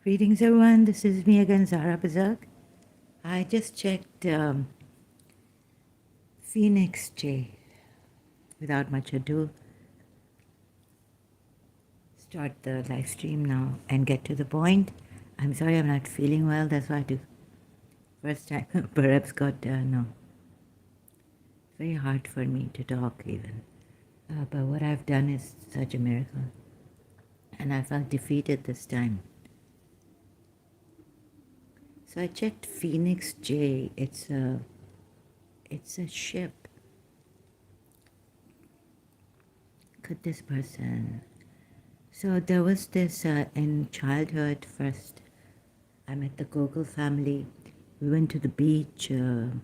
Greetings, everyone. This is me again, Zara Bazak. I just checked Phoenix J. Without much ado, start the live stream now and get to the point. I'm sorry I'm not feeling well. That's why I do. First time, perhaps got no. Very hard for me to talk even. But what I've done is such a miracle, and I felt defeated this time. So I checked Phoenix J. It's a ship. Could this person? So there was this in childhood. First, I met the Gokal family. We went to the beach in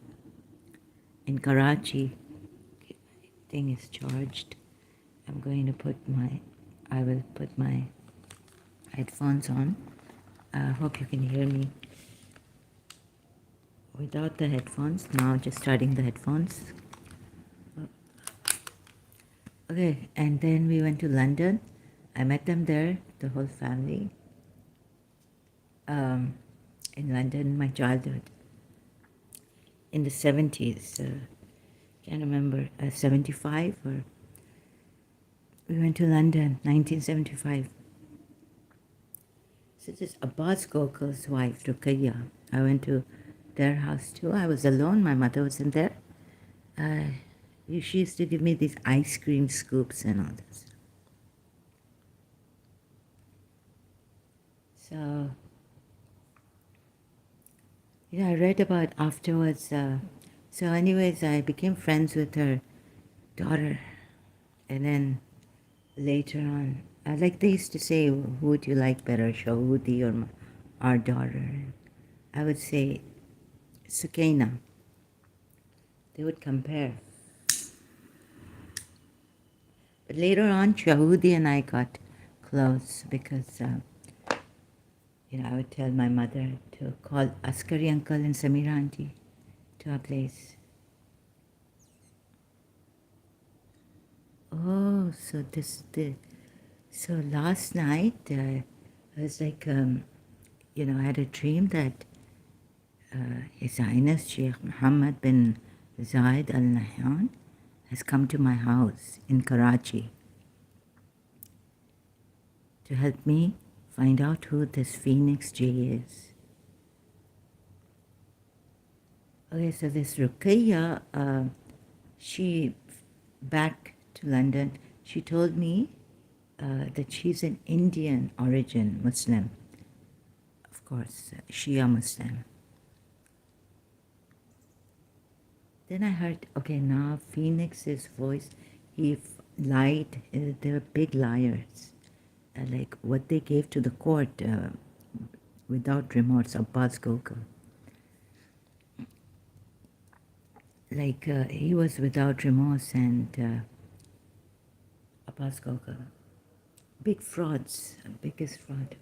Karachi. Okay, my thing is charged. I'm going to I will put my headphones on. I hope you can hear me without the headphones. Now just starting the headphones. Okay, and then we went to London. I met them there, the whole family. In London, my childhood. In the 70s, can't remember, 75 or... We went to London, 1975. So this is Abbas Gokal's wife, Ruqaiya. I went to their house too. I was alone, my mother wasn't there. She used to give me these ice cream scoops and all this. So, I read about afterwards. So anyways, I became friends with her daughter. And then later on, like they used to say, who would you like better, Shahudi or our daughter? I would say Sukaina. They would compare. But later on, Shahudi and I got close because, I would tell my mother to call Askari uncle and Samira auntie to our place. Oh, so last night, I was like, I had a dream that His Highness Sheikh Muhammad bin Zayed Al Nahyan has come to my house in Karachi to help me find out who this Phoenix J is. Okay, so this Ruqaiya, she, back to London, she told me that she's an Indian origin Muslim. Of course, Shia Muslim. Then I heard, okay, now Phoenix's voice, he lied, they're big liars. Like what they gave to the court without remorse, Abbas Gokal. Like he was without remorse and Abbas Gokal. Big frauds, biggest fraud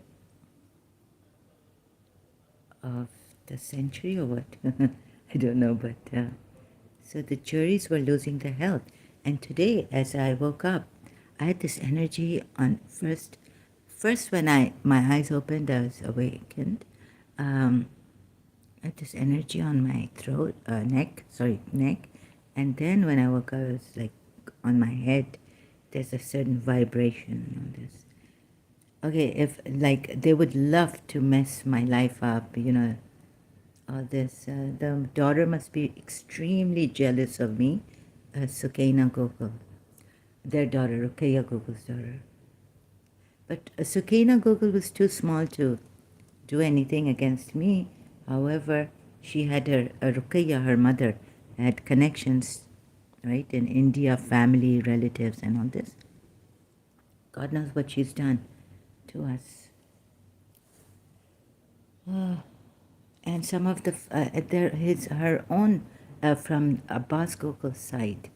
of the century or what? I don't know, but so the juries were losing their health. And today, as I woke up, I had this energy on first when my eyes opened, I was awakened. I had this energy on my throat, neck, and then when I woke up, it was like on my head. There's a certain vibration on this. Okay, if like they would love to mess my life up, all this. The daughter must be extremely jealous of me, Sukaina Gokal, their daughter, Ruqaiya Gokal's daughter. But Sukaina Gokal was too small to do anything against me. However, she had Ruqaiya, her mother, had connections, right, in India, family, relatives, and all this. God knows what she's done to us. And some of her own from Abbas Gokal's side,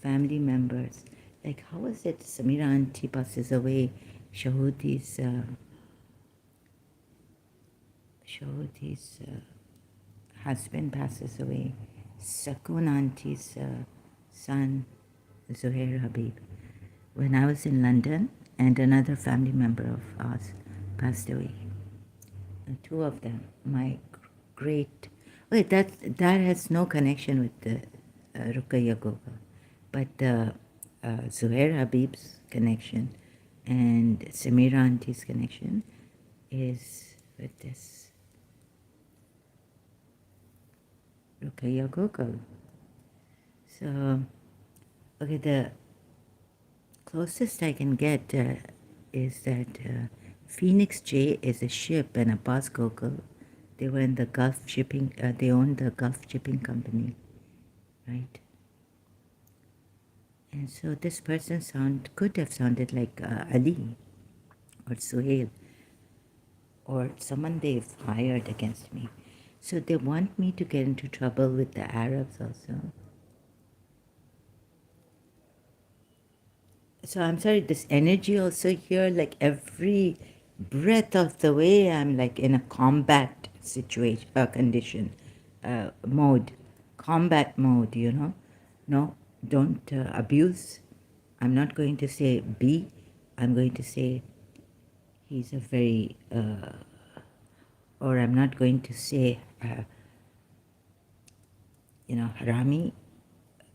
family members. Like, how is it Samira auntie passes away, Shahudi's husband passes away, Sakun auntie's son, Zuhair Habib. When I was in London, and another family member of ours passed away. two of them. My great. Wait, that has no connection with the Ruqaiya Gokal, but the Zuhair Habib's connection and Samira Auntie's connection is with this Ruqaiya Gokal. So, okay, the closest I can get is that Phoenix J is a ship, and Abbas Gokal, they were in the Gulf shipping, they owned the Gulf shipping company, right? And so this person could have sounded like Ali or Suhail or someone they've hired against me. So they want me to get into trouble with the Arabs also. So I'm sorry, this energy also here, like every breath of the way, I'm like in a combat situation, condition, mode, combat mode, you know. No, don't abuse. I'm not going to say be. I'm going to say he's a very, or I'm not going to say, harami.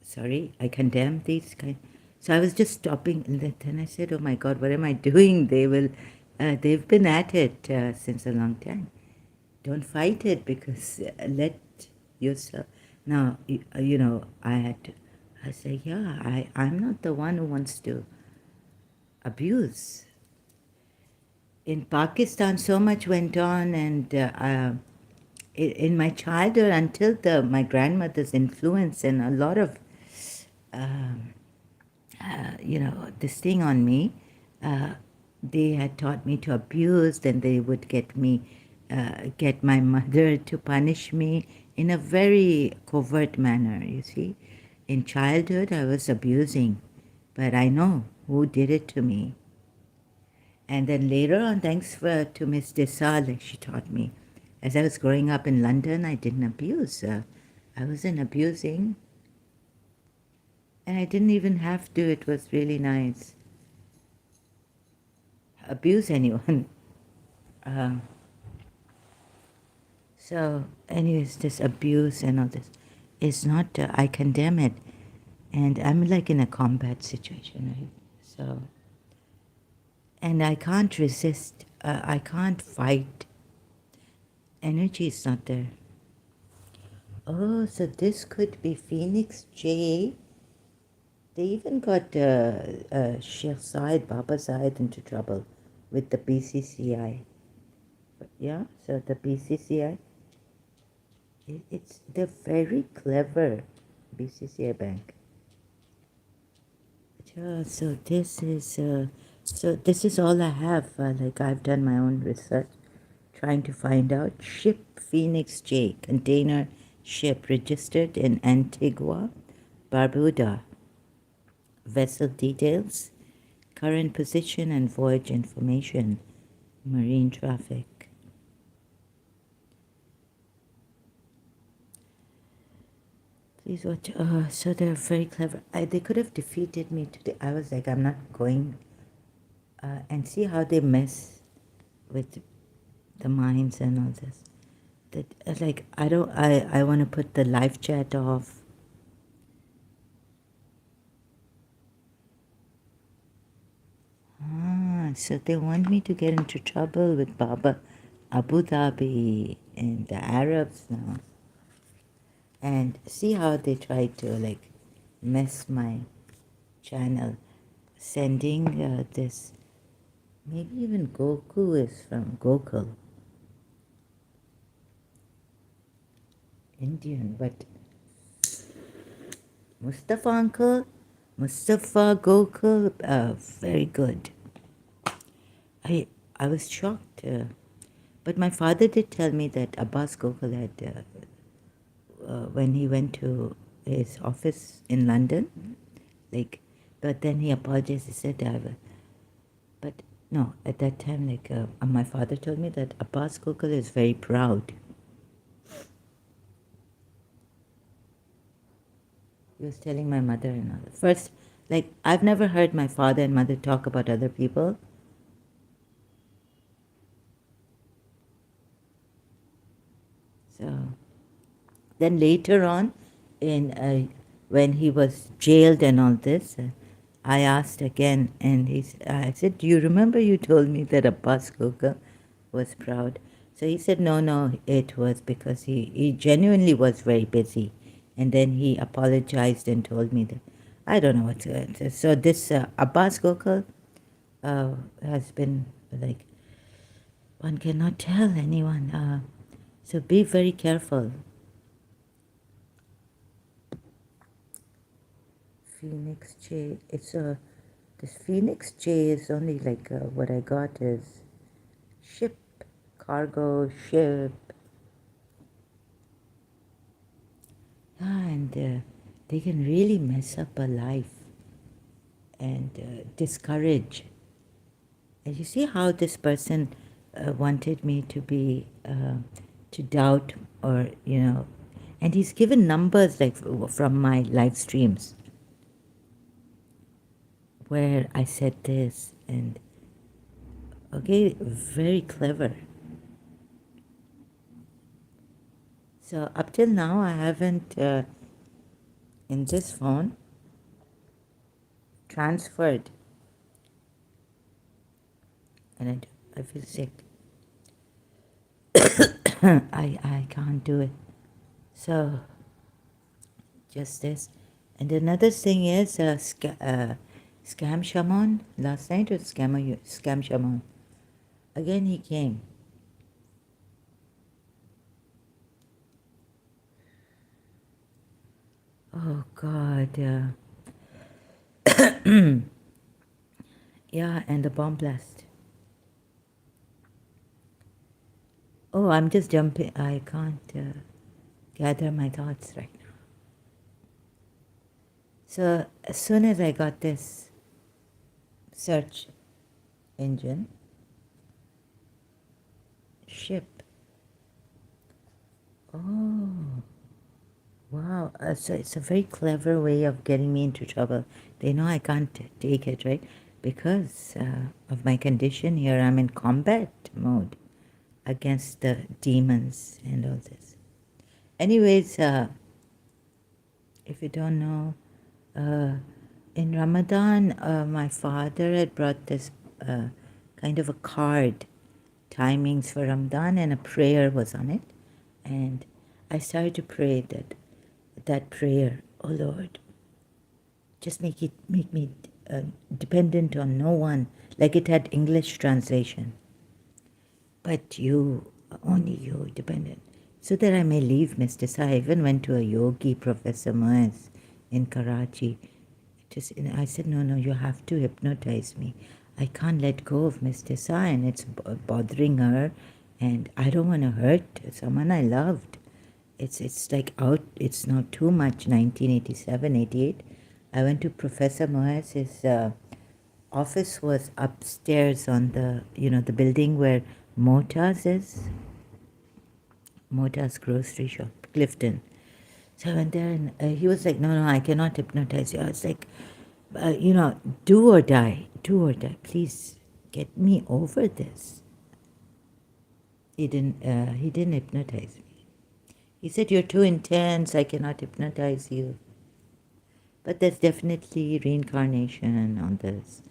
Sorry, I condemn these kind. So I was just stopping, and then I said, "Oh my God, what am I doing?" They've been at it since a long time. Don't fight it because let yourself. Now, I say, yeah, I'm not the one who wants to abuse. In Pakistan, so much went on, and in my childhood, until my grandmother's influence and a lot of, um, this thing on me, they had taught me to abuse, then they would get my mother to punish me in a very covert manner, you see. In childhood, I was abusing, but I know who did it to me. And then later on, thanks to Miss Desal, like she taught me. As I was growing up in London, I didn't abuse. I wasn't abusing. And I didn't even have to. It was really nice. Abuse anyone. So, anyways, this abuse and all this is not, I condemn it. And I'm like in a combat situation, right? So, and I can't resist, I can't fight. Energy is not there. Oh, so this could be Phoenix J. They even got Sheikh Said, Baba Said into trouble with the BCCI. Yeah, so the BCCI, they're very clever, BCCI Bank. Yeah, so this is all I have. Like I've done my own research, trying to find out ship Phoenix J, container ship registered in Antigua, Barbuda. Vessel details, current position and voyage information, marine traffic. Please watch. So they're very clever. They could have defeated me today. I was like, I'm not going. And see how they mess with the minds and all this. That like I don't. I want to put the live chat off. So they want me to get into trouble with Baba Abu Dhabi and the Arabs now. And see how they try to like mess my channel, sending this. Maybe even Goku is from Gokal, Indian, but Mustafa uncle, Mustafa Gokal, very good. I was shocked, but my father did tell me that Abbas Gokal had, when he went to his office in London, like, but then he apologized. He said, but no, at that time, like, my father told me that Abbas Gokal is very proud. He was telling my mother and all. First, like, I've never heard my father and mother talk about other people. Then later on, in when he was jailed and all this, I asked again, and I said, "Do you remember you told me that Abbas Gokal was proud?" So he said, "No, it was because he genuinely was very busy." And then he apologized and told me that I don't know what's going. So this Abbas Gokal has been like, one cannot tell anyone. So be very careful. Phoenix J. This Phoenix J is only like what I got is ship, cargo, ship. And they can really mess up a life and discourage. And you see how this person wanted me to be, to doubt, or, and he's given numbers like from my live streams where I said this, and okay, very clever. So up till now, I haven't, in this phone, transferred, and I feel sick. I can't do it. So just this. And another thing is Scam Shaman. Last night was Scam Shaman. Again he came. Oh God. Yeah, and the bomb blast. Oh, I'm just jumping. I can't gather my thoughts right now. So as soon as I got this search engine, ship. Oh, wow. So it's a very clever way of getting me into trouble. They know I can't take it, right? Because of my condition here, I'm in combat mode against the demons and all this. Anyways, if you don't know, in Ramadan, my father had brought this kind of a card, timings for Ramadan, and a prayer was on it. And I started to pray that prayer, oh Lord, just make me dependent on no one, like it had English translation. But you, only you, dependent. So that I may leave mysticism. I even went to a yogi, Professor Moaz, in Karachi. I said, no, you have to hypnotize me. I can't let go of mysticism. It's bothering her, and I don't want to hurt someone I loved. It's like out, it's now too much, 1987, 88. I went to Professor Moaz's office was upstairs on the building where Mota's is. Mota's grocery shop, Clifton. So I went there, and he was like, no, I cannot hypnotize you. I was like, do or die, please get me over this. He didn't hypnotize me. He said, you're too intense, I cannot hypnotize you. But there's definitely reincarnation on this.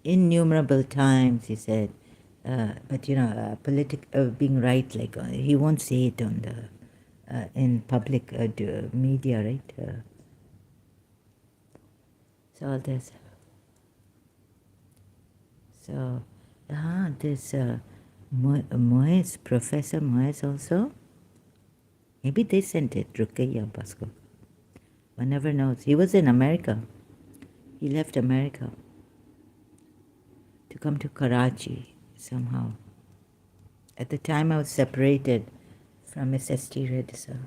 Innumerable times, he said. But being right, like he won't say it on the in public media, right? So all this. So, this Moez, Professor Moez also. Maybe they sent it, Ruqaiya Basco. One never knows. He was in America. He left America to come to Karachi somehow. At the time I was separated from Miss S.T. Reddy. So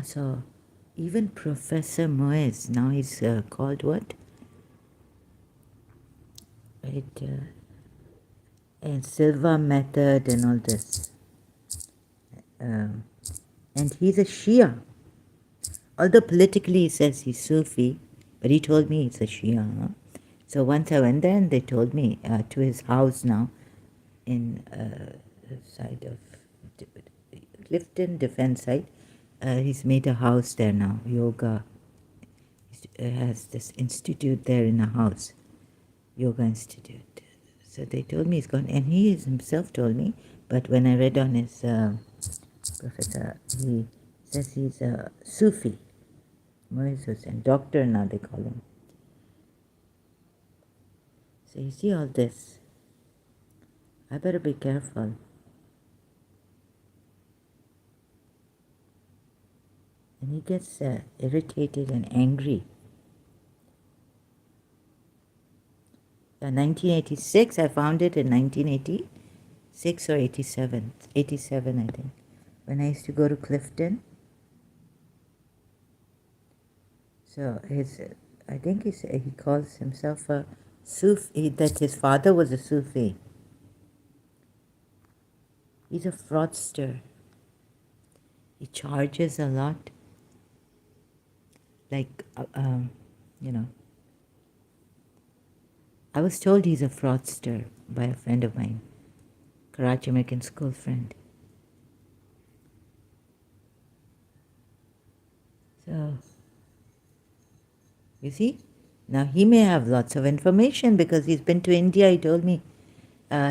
so even Professor Moez, now he's called what? Right, and Silva method and all this. And he's a Shia. Although politically he says he's Sufi, but he told me he's a Shia. Huh? So once I went there and they told me to his house now in the side of Clifton Defense site. He's made a house there now, yoga. He has this institute there in a house, yoga institute. So they told me he's gone, and he himself told me, but when I read on his professor, he says he's a Sufi, Moiz Hussain, doctor now they call him. So you see all this, I better be careful. And he gets irritated and angry. 1986, I found it in 1986 or 87. 87, I think. When I used to go to Clifton. So I think he calls himself a Sufi, that his father was a Sufi. He's a fraudster. He charges a lot. Like, I was told he's a fraudster by a friend of mine, Karachi American school friend. So, you see, now he may have lots of information because he's been to India, he told me.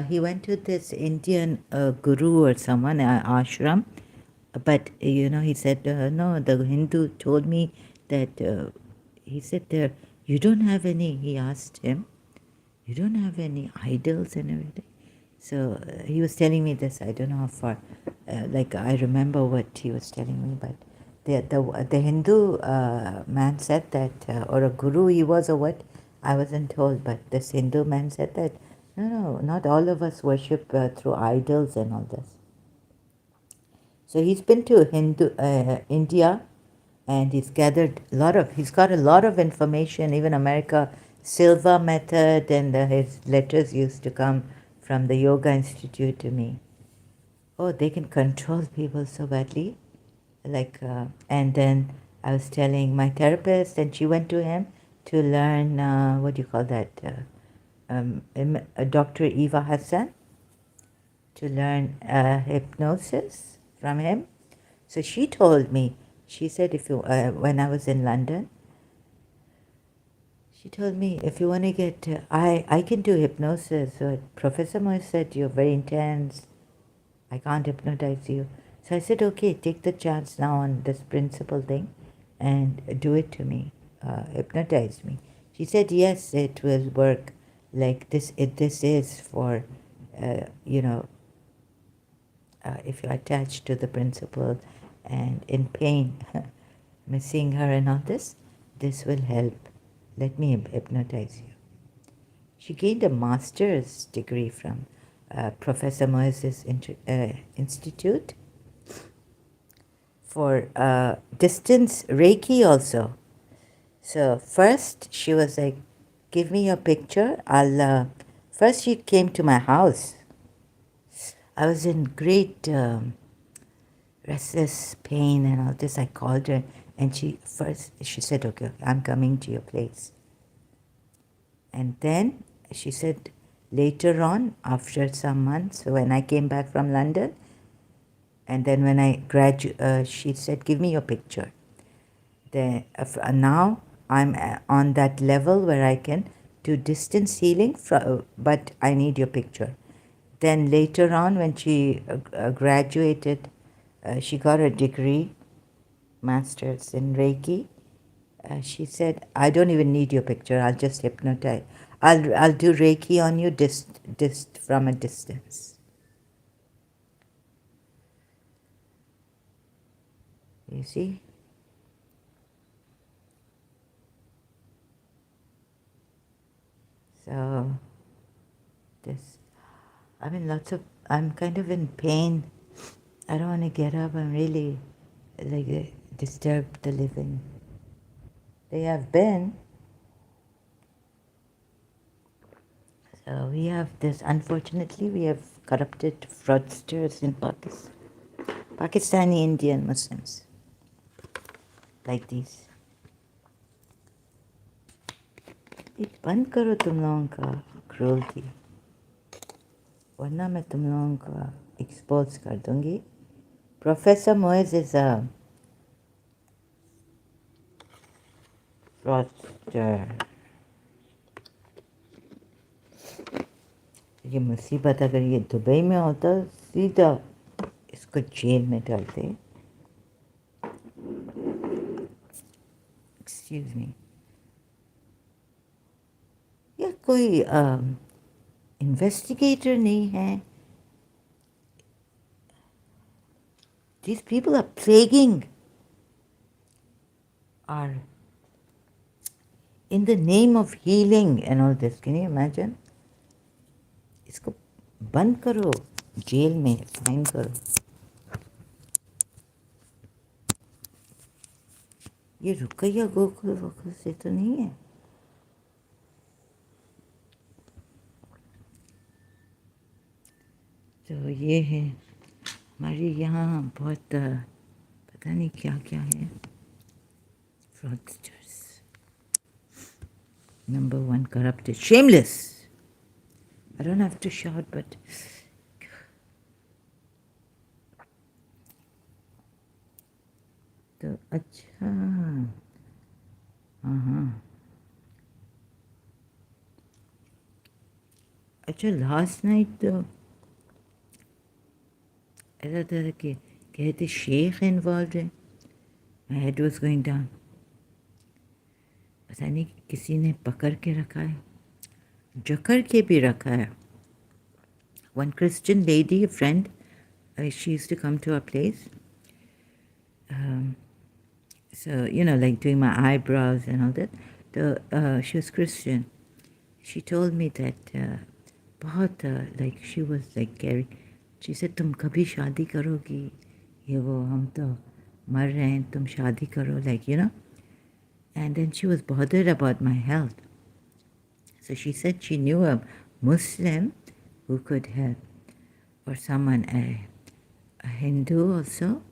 He went to this Indian guru or someone, ashram, but, he said, no, the Hindu told me that, he said there, you don't have any, he asked him, you don't have any idols and everything. So he was telling me this, I don't know how far, I remember what he was telling me, but the Hindu man said that, or a guru he was or what, I wasn't told, but this Hindu man said that, no, not all of us worship through idols and all this. So he's been to India, and he's got a lot of information, even America Silva method, and his letters used to come from the Yoga Institute to me. Oh, they can control people so badly. And then I was telling my therapist, and she went to him to learn, what do you call that, Dr. Eva Hassan, to learn hypnosis from him. So she told me, she said, when I was in London, she told me, if you want to get, I can do hypnosis. So Professor Moise said, you're very intense. I can't hypnotize you. So I said, okay, take the chance now on this principle thing and do it to me. Hypnotize me. She said, yes, it will work. Like this is for, if you're attached to the principle and in pain, missing her and all this will help. Let me hypnotize you. She gained a master's degree from Professor Moise's institute for distance Reiki also. So first she was like, give me your picture. First she came to my house. I was in great restless pain and all this. I called her, and she said, okay, I'm coming to your place. And then she said, later on, after some months, when I came back from London, and then when I graduated, she said, give me your picture. Now I'm on that level where I can do distance healing, but I need your picture. Then later on, when she graduated, she got a degree, master's in Reiki. She said, I don't even need your picture. I'll just hypnotize. I'll do Reiki on you from a distance. You see? So, I'm kind of in pain. I don't want to get up. I'm really disturb the living. They have been. So we have this, unfortunately, we have corrupted fraudsters in Pakistan. Pakistani Indian Muslims. Like these. ये बंद करो तुम लोगों का क्रूरती, वरना मैं तुम लोगों का एक्सपोज कर दूंगी. Professor Moiz is a fraudster. ये मुसीबत अगर ये दुबई में होता सीधा इसको जेल में डालते. Excuse me. ये कोई इन्वेस्टिगेटर नहीं है. These people are plaguing our in the name of healing and all this. Can you imagine? इसको बंद करो, जेल में फाइन करो. ये रुकैया गोकुल वकुल से तो नहीं है. तो ये है हमारे यहाँ बहुत पता नहीं क्या क्या है. Fraudsters. Number one, corrupted, shameless. I don't have to shout, but तो अच्छा. हाँ. अच्छा, लास्ट नाइट तो ऐसा था कि कहते शेख इन्वॉल्व है. My head was going down. पता नहीं किसी ने पकड़ के रखा है, जकड़ के भी रखा है. One Christian lady, a friend, she used to come to our place. So, you know, like doing my eyebrows and all that. She was Christian. She told me that बहुत like she was like caring. She said, तुम कभी शादी करोगी, ये वो, हम तो मर रहे हैं, तुम शादी करो, like, you know. And then she was bothered about my health. So she said she knew a Muslim who could help, or someone, a Hindu also.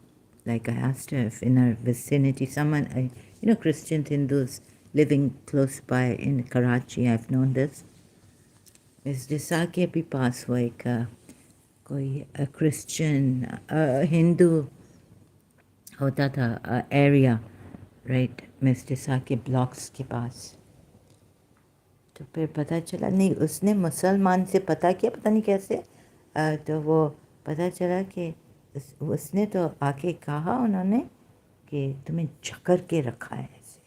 Like I asked her if in her vicinity, someone, you know, Christian Hindus living close by in Karachi, I've known this. इस दिशा के भी पास हुआ एक कोई Christian Hindu होता था area, right, miss दिशा के blocks के पास. तो फिर पता चला, नहीं उसने मुसलमान से पता किया, पता नहीं कैसे, तो वो पता चला कि उसने तो आके कहा उन्होंने कि तुम्हें जकड़ के रखा है. ऐसे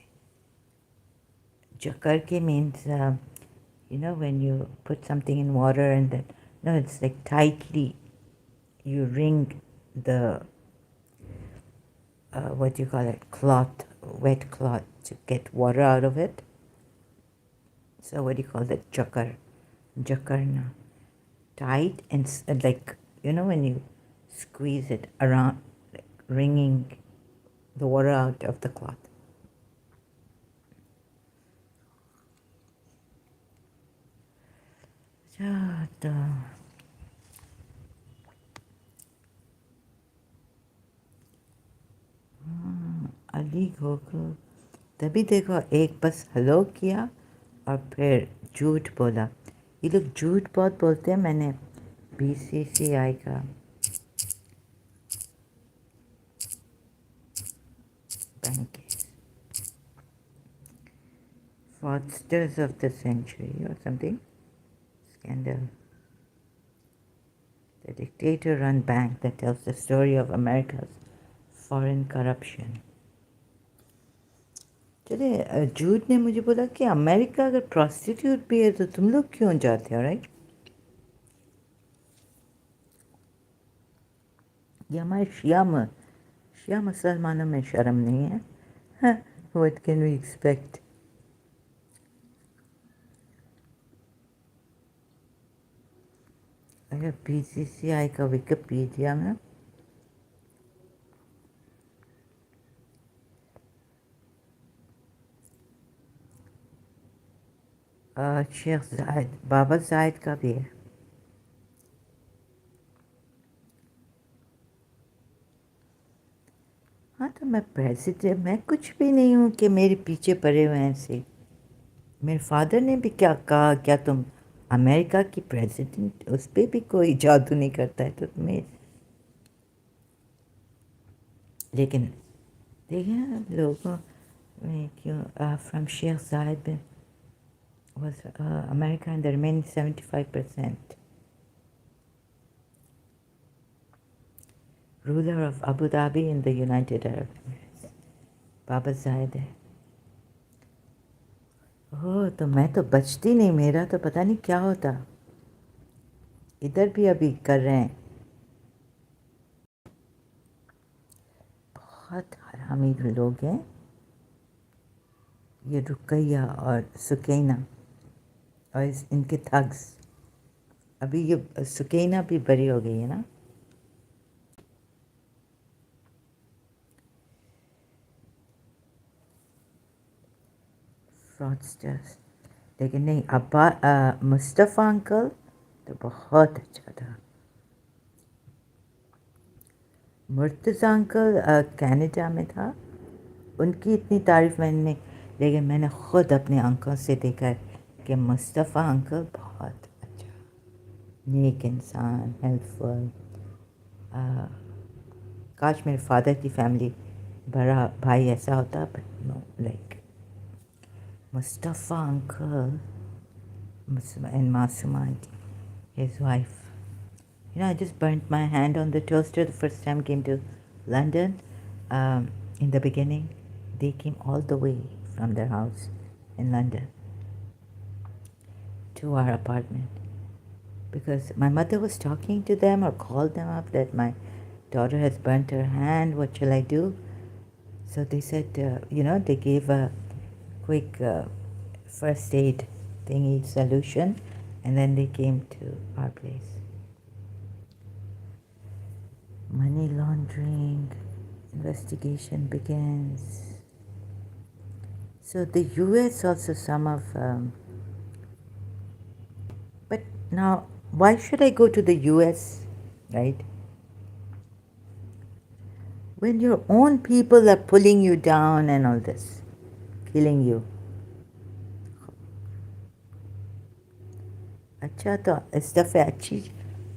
जकड़ के means you know, when you put something in water and then, no, it's like tightly you wring the what do you call it, cloth, wet cloth, to get water out of it. So what do you call that? Jakarna. Tight and like, you know, when you squeeze it around, like wringing the water out of the cloth. So Ali Gokul, तभी देखो, एक बस hello किया और फिर झूठ बोला. ये लोग झूठ बहुत बोलते हैं. मैंने BCCI का bank, fraudsters of the century or something, scandal. The dictator-run bank that tells the story of America's foreign corruption. चले, जूड ने मुझे बोला कि अमेरिका अगर प्रोस्टिट्यूट भी है तो तुम लोग क्यों जाते हो, राइट? ये हमारे शिया मुसलमानों में शर्म नहीं है. What can we expect? अगर BCCI का विकिपीडिया में शेख जायद, बाबा जायद का भी है. हाँ, तो मैं प्रेसिडेंट, मैं कुछ भी नहीं हूँ कि मेरे पीछे पड़े हुए हैं ऐसे. मेरे फादर ने भी क्या कहा, क्या तुम अमेरिका की प्रेसिडेंट, उस पर भी कोई जादू नहीं करता है तो तुम्हें। लेकिन देखिए ना लोगों में क्यों, फ्रॉम शेख जायद was America and the remaining 75%. Ruler of Abu Dhabi in the United Arab Emirates. बाबा जायद है। ओह, तो मैं तो बचती नहीं, मेरा तो पता नहीं क्या होता। इधर भी अभी कर रहे हैं। बहुत हरामी लोग हैं ये रुकैया और सुकैना और इनके थग्स। अभी ये सुकैना भी बड़ी हो गई है ना। फ्रॉडस्टर्स। लेकिन नहीं, मुस्तफ़ा अंकल तो बहुत अच्छा था। मुर्तज़ा अंकल कनाडा में था, उनकी इतनी तारीफ़ मैंने, लेकिन मैंने ख़ुद अपनी आंखों से देखा है कि मुस्तफ़ा अंकल बहुत अच्छा, नेक इंसान, हेल्पफुल। काश मेरे फादर की फैमिली बड़ा भाई ऐसा होता, but no, like Mustafa uncle and Masuma auntie, his wife. You know, I just burnt my hand on the toaster the first time I came to London. In the beginning, they came all the way from their house in London to our apartment because my mother was talking to them or called them up that my daughter has burnt her hand. What shall I do? So they said, they gave a quick first aid thingy solution, and then they came to our place. Money laundering investigation begins. So the US also some of, but now why should I go to the US, right? When your own people are pulling you down and all this, killing you. अच्छा, तो इस दफ़े अच्छी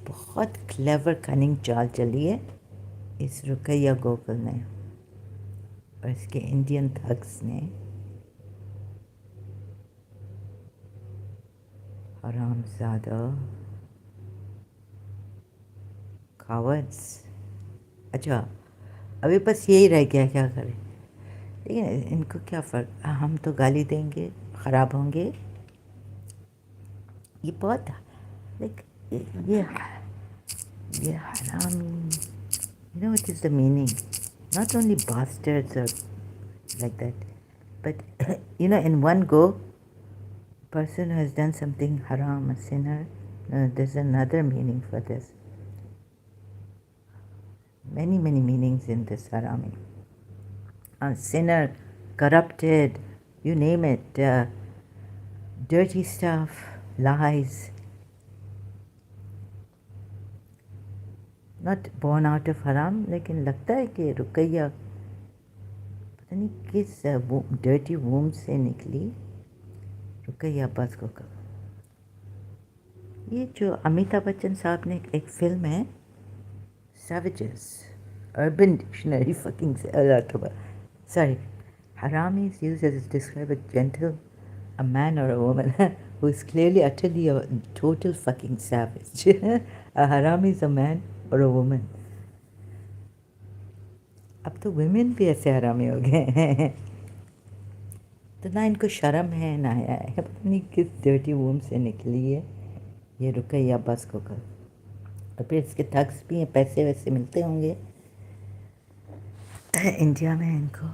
बहुत clever cunning चाल चली है इस रुकैया गोकल ने और इसके इंडियन थग्स ने। हरामज़ादा कावर्ड्स। अच्छा, अभी बस यही रह गया, क्या करें। लेकिन इनको क्या फ़र्क, हम तो गाली देंगे, ख़राब होंगे। ये बहुत लाइक ये हरामी, you know what is the meaning? Not only bastards or like that, but in one go, person who has done something haram, a sinner, there's another meaning for this. Many, many meanings in this harami. A sinner, corrupted, you name it, dirty stuff, lies. Not born out of haram, लेकिन लगता है कि रुकैया पता नहीं किस dirty वूम से निकली। रुकैया अब्बास गोकल, ये जो अमिताभ बच्चन साहब ने एक फिल्म है Savages, Urban Dictionary fucking sorry, haram is used as to describe a man or a woman who is clearly utterly a total fucking savage. A haram is a man or a woman. अब तो women भी ऐसे हरामी हो गए हैं। तो ना इनको शर्म है ना आया है, पता नहीं किस डर्टी वूम से निकली है ये रुकैया अब्बास गोकल। और फिर इसके थग्स भी हैं, पैसे वैसे मिलते होंगे इंडिया में इनको।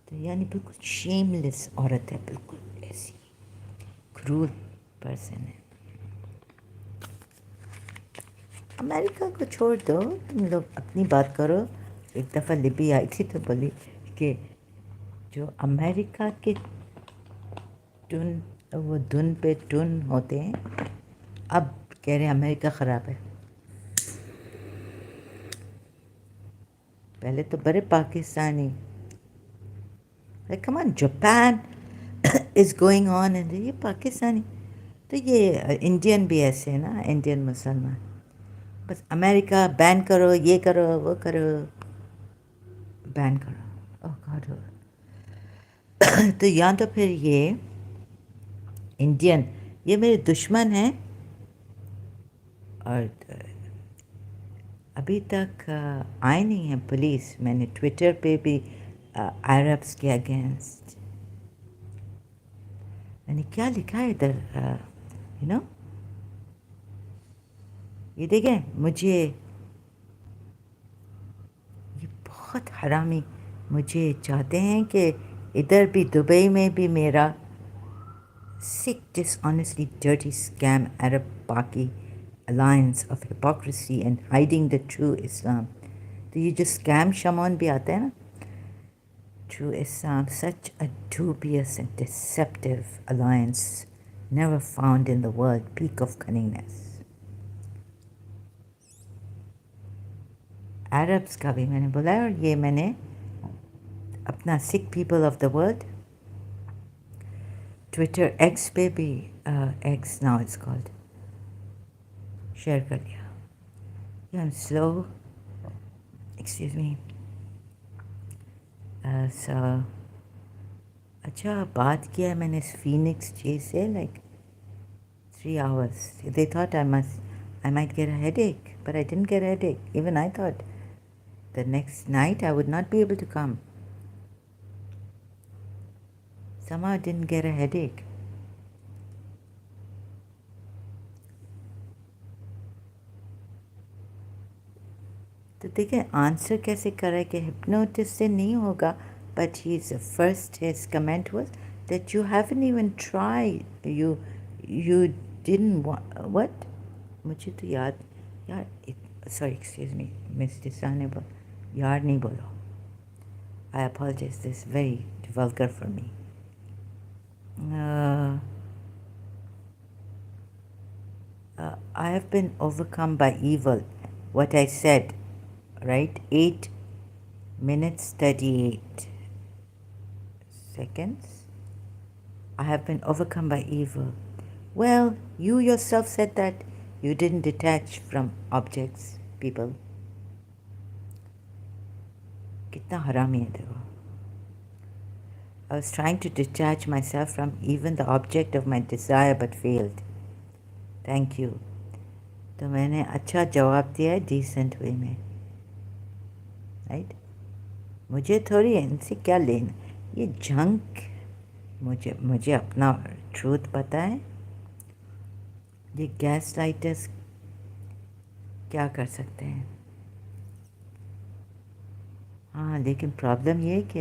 तो यानी बिल्कुल शेमलेस औरत है, बिल्कुल ऐसी क्रूर पर्सन है। अमेरिका को छोड़ दो, तुम लोग अपनी बात करो। एक दफ़ा लिबी आई थी तो बोली कि जो अमेरिका के टुन, वो धुन पे टुन होते हैं, अब कह रहे हैं अमेरिका ख़राब है। पहले तो बड़े Pakistani, come on Japan, is going on and ये पाकिस्तानी तो ये इंडियन भी ऐसे है ना इंडियन मुसलमान बस अमेरिका बैन करो ये करो वो करो बैन करो ओह गॉड तो या तो फिर ये इंडियन ये मेरे दुश्मन हैं और अभी तक आए नहीं है पुलिस मैंने ट्विटर पे भी अरब्स के अगेंस्ट मैंने क्या लिखा है इधर यू नो ये देखें मुझे ये बहुत हरामी मुझे चाहते हैं कि इधर भी दुबई में भी मेरा sick dishonestly dirty scam Arab Paki alliance of hypocrisy and hiding the true Islam तो ये जो scam shaman भी आता है ना true Islam such a dubious and deceptive alliance never found in the world peak of cunningness Arabs का भी मैंने बोला और ये मैंने अपना sick people of the world Twitter X पे भी X now it's called share कर दिया I'm slow excuse me so अच्छा बात किया है मैंने इस Phoenix J से like 3 hours they thought I might get a headache but I didn't get a headache even I thought the next night I would not be able to come somehow I didn't get a headache तो देखिए answer कैसे कर है कि हिप्नोटिस से नहीं होगा but his comment was that you haven't even tried you didn't want what मुझे तो यार sorry excuse me Miss Disane यार नहीं बोलो I apologize this is very vulgar for me I have been overcome by evil what I said right 8 minutes 38 seconds I have been overcome by evil well you yourself said that you didn't detach from objects people कितना हरामी है देखो I was trying to detach myself from even the object of my desire but failed thank you तो मैंने अच्छा जवाब दिया है decent way में राइट मुझे थोड़ी इनसे क्या लेना ये जंक मुझे अपना ट्रूथ पता है ये गैस लाइटर्स क्या कर सकते हैं हाँ लेकिन प्रॉब्लम ये है कि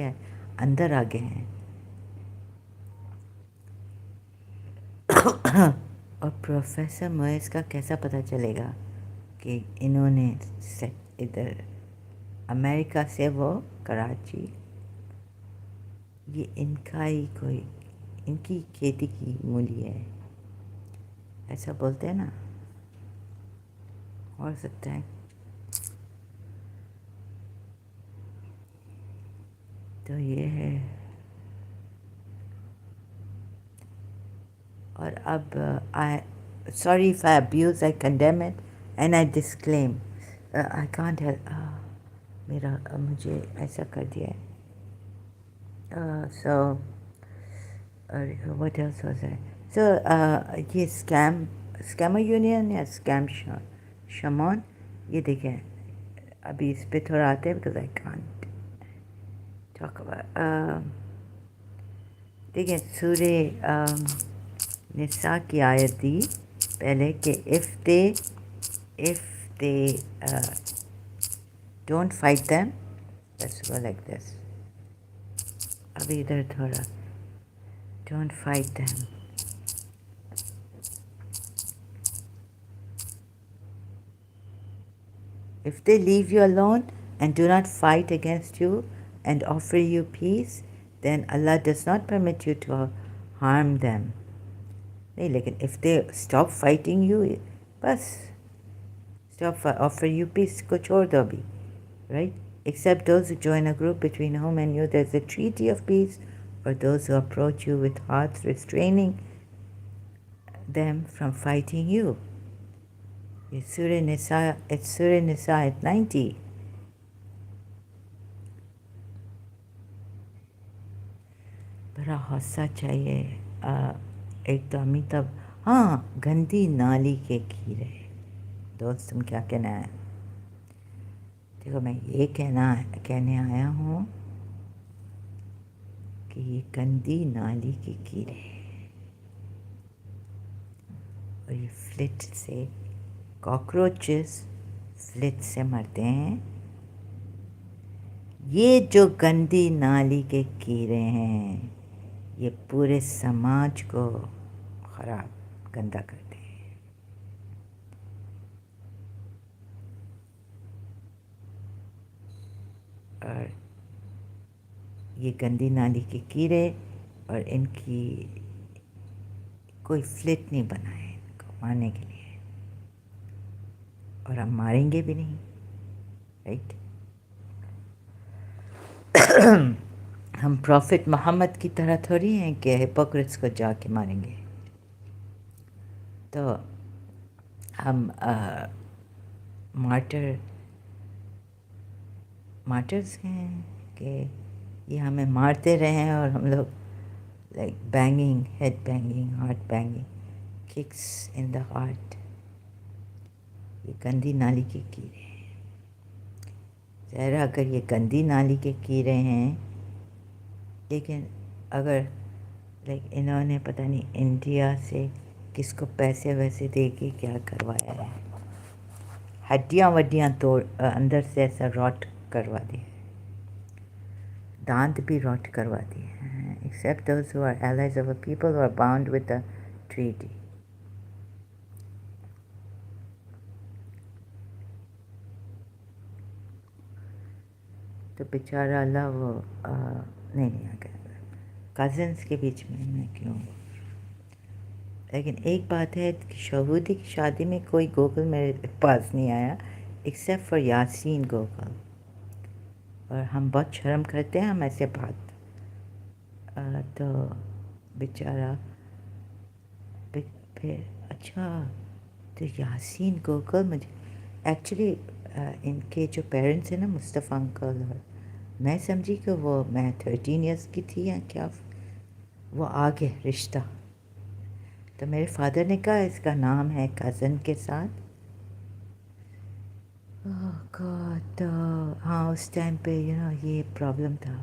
अंदर आ गए हैं और प्रोफेसर मोइस का कैसा पता चलेगा कि इन्होंने इधर अमेरिका से वो कराची ये इनका ही कोई इनकी खेती की मूली है ऐसा बोलते हैं ना हो सकता है तो ये है और अब sorry if I abuse I condemn it and I disclaim I can't help मेरा मुझे ऐसा कर दिया है so what else was I so ये scammer union या scam shaman ये देखें अभी इस पे थोड़ा आते हैं because I can't talk about देखिए सूरह निसा की आयत दी पहले कि if they don't fight them let's go like this अभी इधर थोड़ा don't fight them if they leave you alone and do not fight against you and offer you peace then Allah does not permit you to harm them नहीं लेकिन if they stop fighting you बस stop offer you peace को छोड़ दो अभी right except those who join a group between whom and you there's a treaty of peace or those who approach you with hearts restraining them from fighting you. It's Surah Nisa at 90. बड़ा हौसला चाहिए। एक तो अमिताभ, हाँ, गंदी नाली के कीड़े। दोस्त, तुम क्या कहना है? देखो, मैं ये कहने आया हूँ कि ये गंदी नाली के कीड़े और ये फ्लिट से, कॉकरोचेस फ्लिट से मरते हैं। ये जो गंदी नाली के कीड़े हैं, ये पूरे समाज को खराब, गंदा करते हैं। और ये गंदी नाली के कीड़े और इनकी कोई फ्लिट नहीं बना है इनको मारने के लिए, और हम मारेंगे भी नहीं, राइट? हम प्रॉफिट मोहम्मद की तरह थोड़ी हैं कि हिपोक्रेट्स को जाके मारेंगे। तो हम मार्टर्स हैं कि ये हमें मारते रहें और हम लोग like banging, head banging, heart banging, kicks in the heart. ये गंदी नाली के कीड़े हैं। ज़रा अगर ये गंदी नाली के कीड़े हैं, लेकिन अगर लाइक इन्होंने पता नहीं इंडिया से किसको पैसे वैसे दे के क्या करवाया है, हड्डियाँ वड्डियाँ तोड़ अंदर से ऐसा रॉट करवा दिया, दांत भी रॉट करवा दिए हैं, except those who are allies of a people who are bound with a treaty. तो बेचारा अल्लाह वो नहीं आ गया, कज़न्स के बीच में मैं क्यों। लेकिन एक बात है कि शहूदी की शादी में कोई गोकल मेरे पास नहीं आया एक्सेप्ट फॉर यासीन गोकल, और हम बहुत शर्म करते हैं हम ऐसे बात। तो बेचारा फिर अच्छा, तो यासीन गोकल मुझे एक्चुअली इनके जो पेरेंट्स हैं ना, मुस्तफ़ा अंकल, और मैं समझी कि वो मैं 13 इयर्स की थी या क्या, वो आगे रिश्ता। तो मेरे फादर ने कहा इसका नाम है कज़न के साथ। ओह गॉड, तो हाँ उस टाइम पे ये प्रॉब्लम था।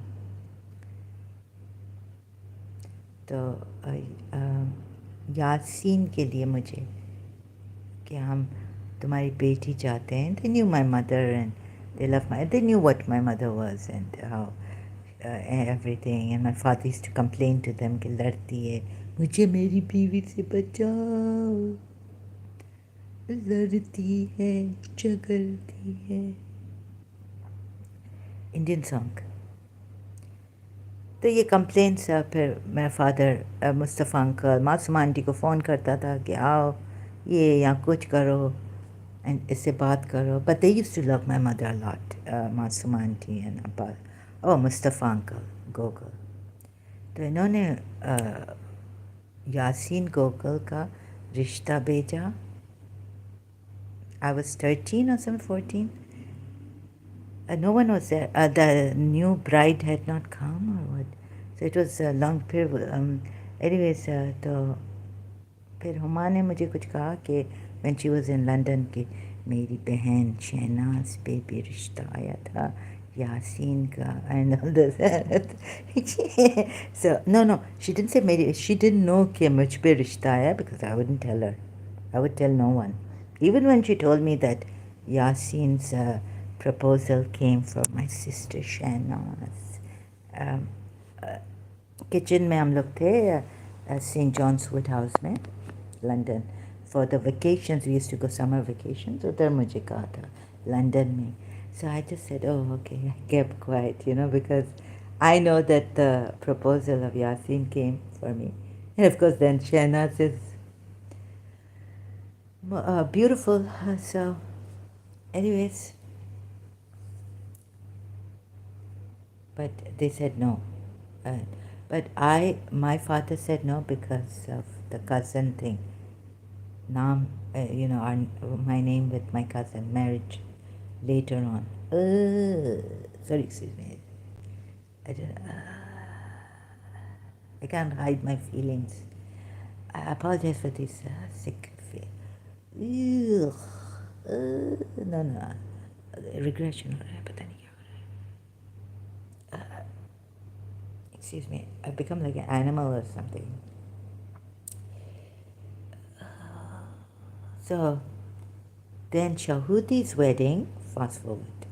तो यासीन के लिए मुझे कि हम तुम्हारी बेटी चाहते हैं, they knew my mother and they knew what my mother was and how everything, and my father used to complain to them कि लड़ती है, मुझे मेरी बीवी से बचाओ, लड़ती है, झगड़ती है। Indian song. तो ये कंप्लेंट्स फिर मेरा फादर मुस्तफ़ा अंकल मासूम आंटी को फ़ोन करता था कि आओ ये या कुछ करो एंड इससे बात करो, but they used to love my mother a lot, Masum auntie and Abbas और मुस्तफ़ा अंकल गोकल। तो इन्होंने यासीन गोकल का रिश्ता भेजा। I was 13 or something, 14. No one was there. The new bride had not come or what. So it was a long period. Anyways, तो फिर हुमा ने मुझे कुछ कहा कि when she was in London कि मेरी बहन शहनाज पे भी रिश्ता आया था यासीन का and all this. So no, she didn't say मेरी, she didn't know कि मुझ पे रिश्ता आया because I wouldn't tell her. I would tell no one. Even when she told me that Yasin's proposal came from my sister Shahnaz. Kitchen में हम लोग थे St. John's Wood House में London for the vacations. We used to go summer vacations. उधर मुझे कहा था London में. So I just said, oh okay, I kept quiet, because I know that the proposal of Yasin came for me. And of course then Shahnaz is beautiful. So anyways, but they said no. But my father said no because of the cousin thing. Naam, my name with my cousin, marriage later on. Sorry, excuse me. I, don't, I can't hide my feelings. I apologize for this sick feel. No. Regression हो रहा है, पता नहीं क्या हो रहा है. Excuse me. I've become like an animal or something. So then Shahuti's wedding, fast forward.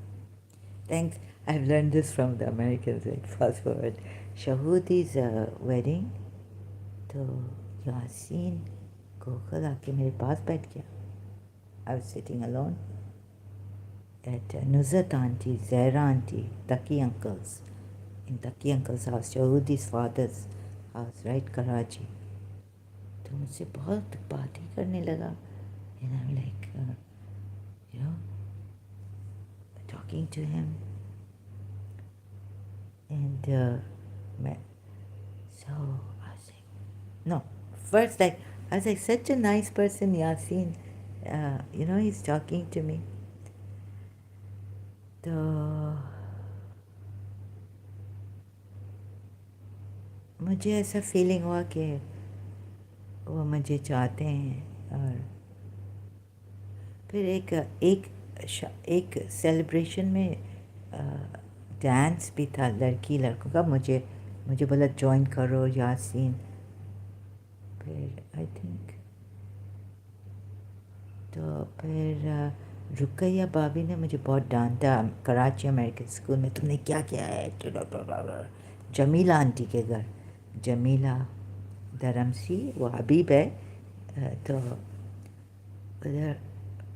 Thanks, I've learned this from the Americans, like fast forward. Shahuti's wedding, तो यासीन गोखल आके मेरे पास बैठ गया. I was sitting alone at Nuzat auntie, Zahra auntie, Taki uncle's, in Taki uncle's house, Shahuti's father's house, right, Karachi. तो मुझसे बहुत बातें करने लगा. And I'm like, talking to him. And so I was like, no. First, I was like, such a nice person, Yasin. He's talking to me. तो मुझे ऐसा feeling हुआ कि वो मुझे चाहते हैं. और फिर एक सेलिब्रेशन में डांस भी था लड़की लड़कों का. मुझे बोला ज्वाइन करो यासीन. फिर आई थिंक तो फिर रुकैया भाभी ने मुझे बहुत डांटा कराची अमेरिकन स्कूल में. तुमने क्या किया है? जमीला आंटी के घर, जमीला धर्मसी, वो हबीब है. तो उधर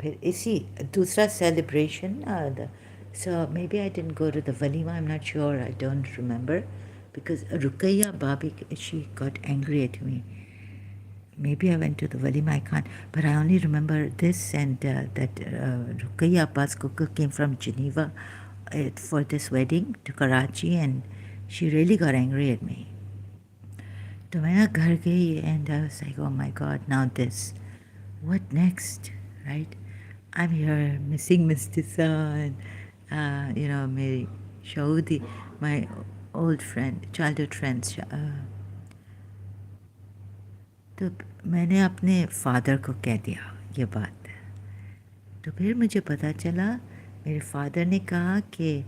फिर इसी दूसरा celebration. So maybe I didn't go to the walima. I'm not sure. I don't remember because Ruqaiya Babi, she got angry at me. Maybe I went to the walima. I can't. But I only remember this and that Ruqaiya Abbas Gokal came from Geneva for this wedding to Karachi, and she really got angry at me. तो मैं ना घर गई and I was like, oh my God, now this. What next, right? I'm here missing Mr. Sun, my Shaudi, my old friend, childhood friends. तो मैंने अपने father को कह दिया ये बात. तो फिर मुझे पता चला मेरे फादर ने कहा कि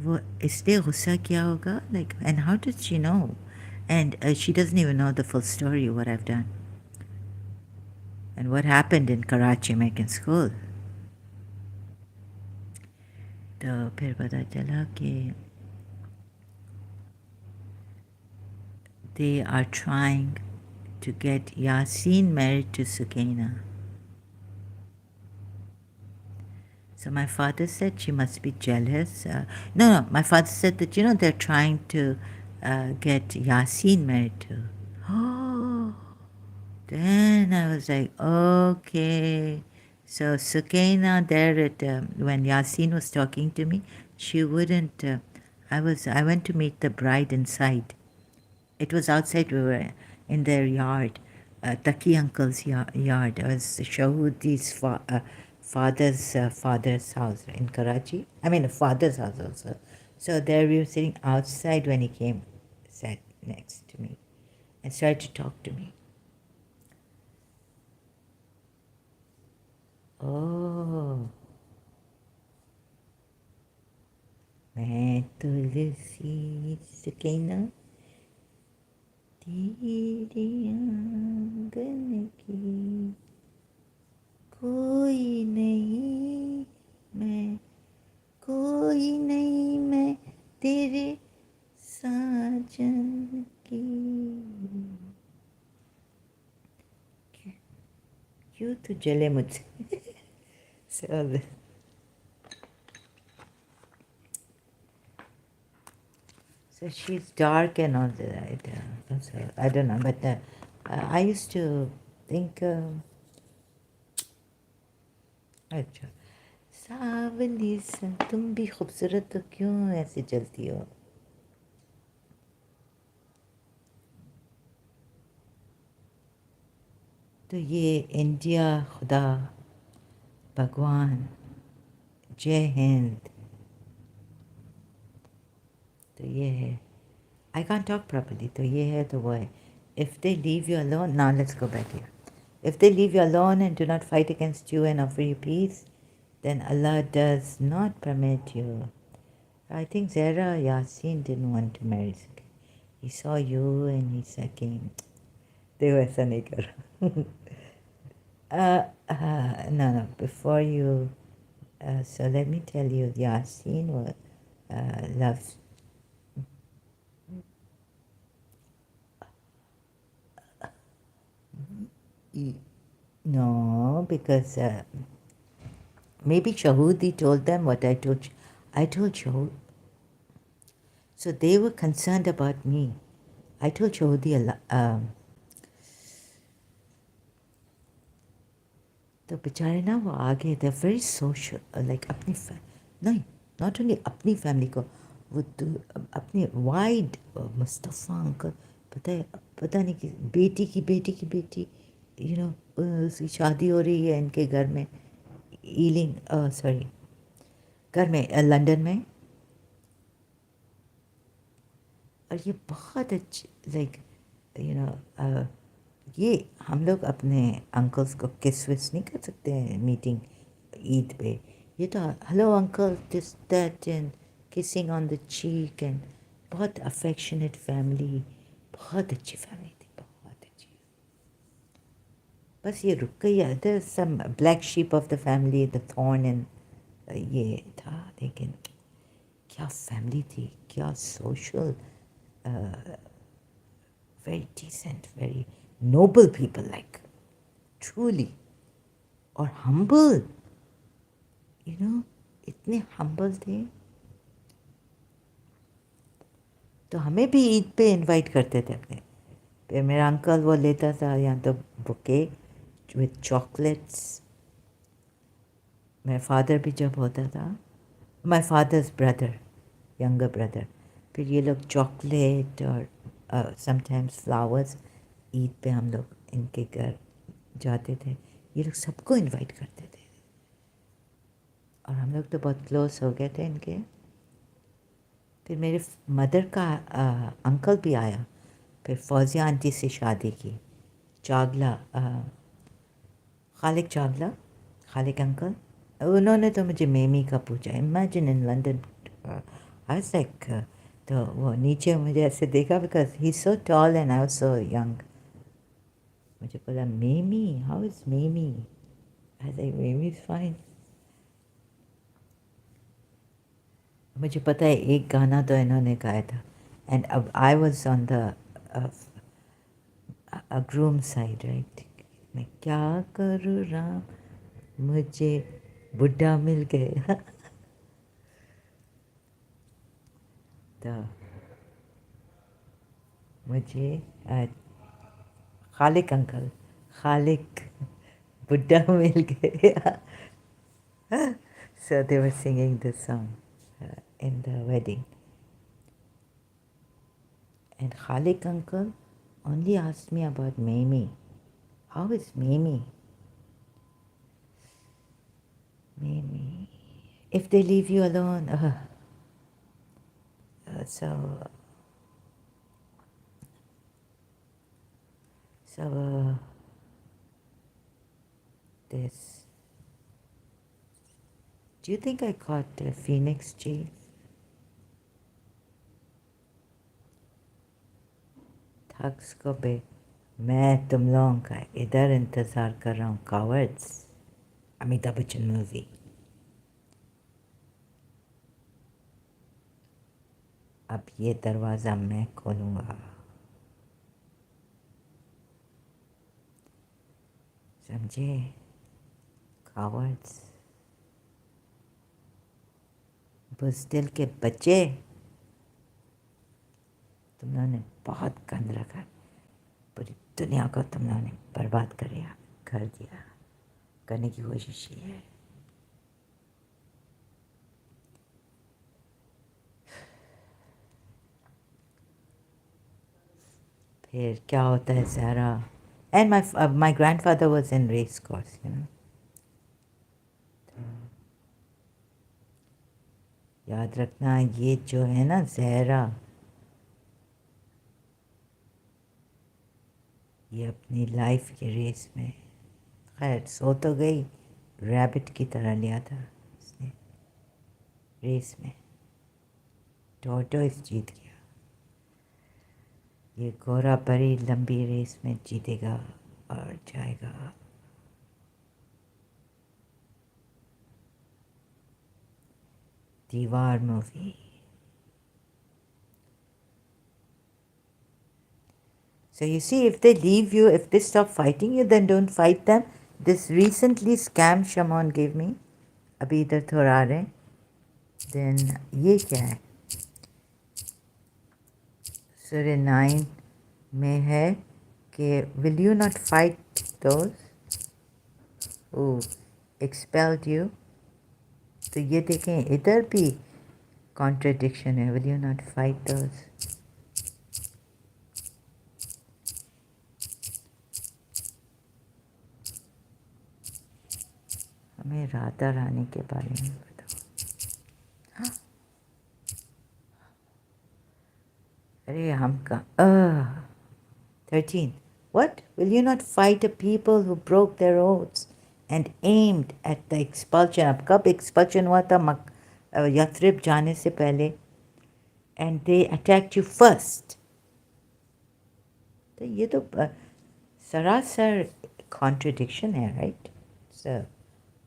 वो इसलिए गुस्सा किया होगा. Like, and how did she know? And she doesn't even know the full story, what I've done. And what happened in Karachi American School. तो फिर पता चला कि they are trying to get Yasin married to Sukaina. So my father said she must be jealous. No, my father said that, they're trying to get Yasin married to. Oh, then I was like, okay. So Sukaina there when Yasin was talking to me, she wouldn't. I went to meet the bride inside. It was outside. We were in their yard, Taki uncle's yard. It was Shahudi's father's house in Karachi. I mean, father's house also. So there we were sitting outside when he came, sat next to me, and started to talk to me. Oh, मैं तुलसी सुकैना तेरे आंगन की कोई नहीं मैं तेरे साजन की. क्यों तू जले मुझसे? So she's dark and all that. So I don't know, but I used to think. अच्छा, सावली सा तुम भी खूबसूरत तो क्यों ऐसे जलती हो? तो ये इंडिया, खुदा, भगवान, जय हिंद, तो ये है. I can't talk properly, तो ये है तो वो है. If they leave you alone, now let's go back here. If they leave you alone and do not fight against you and offer you peace, then Allah does not permit you. I think Zara Yasin didn't want to marry. He saw you and he said, देखो ऐसा नहीं करो. No, before you, so let me tell you, Yasin loves. No, because maybe Shahudi told them what I told. I told Shahud. So they were concerned about me. I told Shahudi a lot. तो बेचारे ना वो आगे, they're very social, like अपनी नहीं, not only अपनी family को, वो तो अपनी वाइड, मुस्तफ़ा अंकल, पता नहीं कि बेटी की बेटी, उसकी शादी हो रही है इनके घर में, ईलिंग, सॉरी, घर में, लंदन में. और ये बहुत अच्छी, लाइक, ये हम लोग अपने अंकल्स को किस विस नहीं कर सकते हैं मीटिंग ईद पे. ये तो hello uncle, this that and kissing on the cheek, and बहुत अफेक्शनेट फैमिली, बहुत अच्छी फैमिली थी, बहुत अच्छी. बस ये Rukaiya, the some black sheep of the family, the thorn, and ये था. लेकिन क्या फैमिली थी, क्या social, very decent, very noble people, like truly, और humble, इतने humble थे. तो हमें भी ईद पे इनवाइट करते थे अपने. फिर मेरा अंकल वो लेता था यहाँ तो बुके विथ चॉकलेट्स. मेरा फादर भी जब होता था, my father's brother, younger brother, फिर ये लोग चॉकलेट और समटाइम्स फ्लावर्स, ईद पे हम लोग इनके घर जाते थे. ये लोग सबको इनवाइट करते थे और हम लोग तो बहुत क्लोज हो गए थे इनके. फिर मेरे मदर का अंकल भी आया, फिर फौजिया आंटी से शादी की, चागला, खालिक चागला, खालिक अंकल. उन्होंने तो मुझे मेमी का पूछा. Imagine in London, I was like, तो वो नीचे मुझे ऐसे देखा, because he so tall and I was so young. मुझे बोला meme, how is meme? I like meme is fine. मुझे पता है एक गाना तो इन्होंने गाया था, एंड अब I was on the groom side, right. मैं क्या करूँ राम, मुझे बुढ़ा मिल गया. तो मुझे खालिक अंकल, खालिक बुढ़ा मिल गया. So they were singing this song in the wedding. And Khalik uncle only asked me about Mimi. How is Mimi? Mimi. If they leave you alone, so this. Do you think I caught Phoenix Chief? Thugs को बे, मैं तुम लोगों का इधर इंतज़ार कर रहा हूँ, cowards. अमिताभ बच्चन मूवी. अब ये दरवाज़ा मैं खोलूँगा. समझे? cowards. बुज़दिल के बच्चे, तुम लोगों ने बहुत गंद रखा. पूरी दुनिया को तुम लोगों ने बर्बाद कर दिया, करने की कोशिश की है. फिर क्या होता है ज़रा, And my grandfather was in race course, you know. याद रखना ये जो है ना जहरा, ये अपनी लाइफ के रेस में खैर सो तो गई, रैबिट की तरह लिया था इसने रेस में, टॉर्टोइस जीत गया। ये घोड़ा बड़ी लंबी रेस में जीतेगा और जाएगा। दीवार movie. So you see, if they leave you, if they stop fighting you, then don't fight them. This recently scam Shaman gave me, अभी इधर थोड़ा आ रहे, then ये क्या है, Surah 9 में है कि will you not fight those who expelled you? तो ये देखें इधर भी contradiction है, will you not fight those? हमें राधा रानी के बारे में बताओ। अरे हम का 13. What? Will you not fight a people who broke their oaths and aimed at the expulsion? अब कब expulsion हुआ था यथरिब जाने से पहले, and they attacked you first. तो ये तो सरासर contradiction है, right? It's a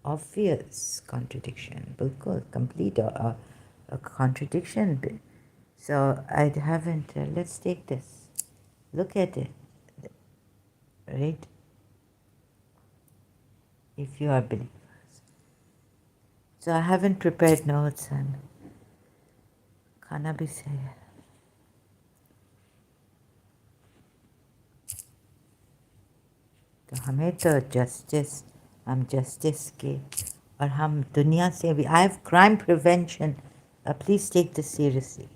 obvious contradiction, बिल्कुल complete a contradiction. So I haven't, let's take this, look at it, right? If you are believers. So I haven't prepared notes and खाना भी सही है। तो हमें तो जस्टिस, हम जस्टिस के और हम दुनिया से भी, I have crime prevention, please take this seriously.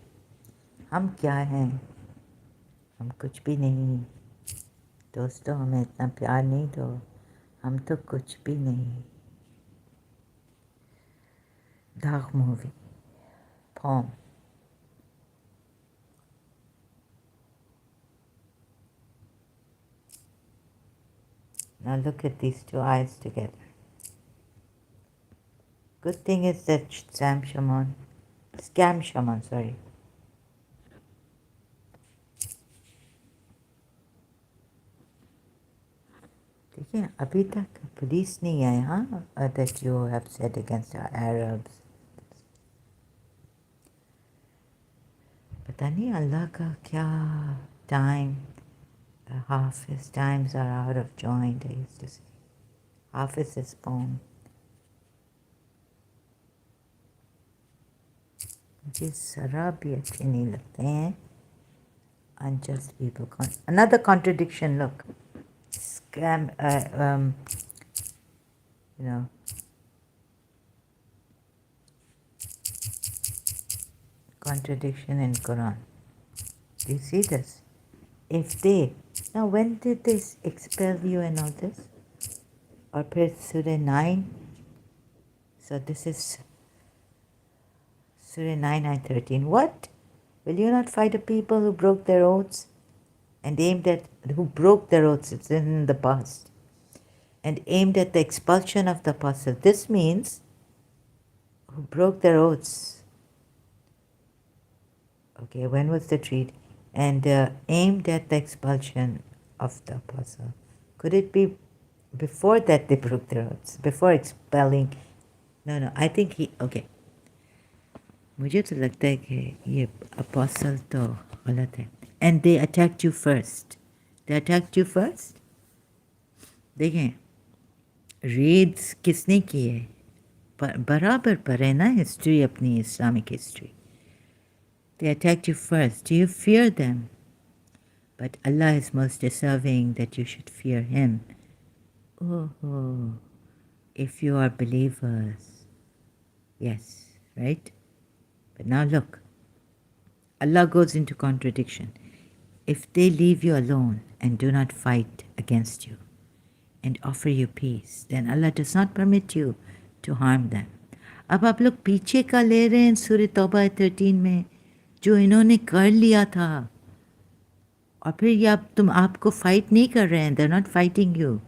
हम क्या हैं? हम कुछ भी नहीं दोस्तों, हमें इतना प्यार नहीं दो, हम तो कुछ भी नहीं। Dark movie, poem. Now look at these two eyes together. Good thing is that scam shaman, sorry. देखिए अभी तक पुलिस नहीं आए, हाँ, that you have said against the Arabs. पता नहीं अल्लाह का क्या time, half his times are out of joint, I used to say. Half is his poem. मुझे जरा भी अच्छे नहीं लगते हैं unjust people. Another contradiction, look. Scam, you know, contradiction in Quran. Do you see this? If they, now when did this expel you and all this? Or Surah 9. So this is Surah 9 and 13. What? Will you not fight a people who broke their oaths and aimed at, who broke their oaths, it's in the past, and aimed at the expulsion of the apostle? This means who broke their oaths. Okay, when was the treaty? And aimed at the expulsion of the apostle. Could it be before that they broke their oaths? Before expelling? No, I think he, okay. मुझे तो लगता है कि ये apostle तो गलत है. And they attacked you first. They attacked you first? देखें, raids किसने किए? बराबर पर है ना history, अपनी Islamic history. They attacked you first. Do you fear them? But Allah is most deserving that you should fear Him. Oh, if you are believers. Yes, right? But now look, Allah goes into contradiction. if they leave you alone and do not fight against you and offer you peace, then Allah does not permit you to harm them. अब आप लोग पीछे का ले रहे हैं सूरह तौबा 13 में, जो इन्होंने कर लिया था, और फिर ये तुम आपको फाइट नहीं कर रहे हैं. They're not fighting you.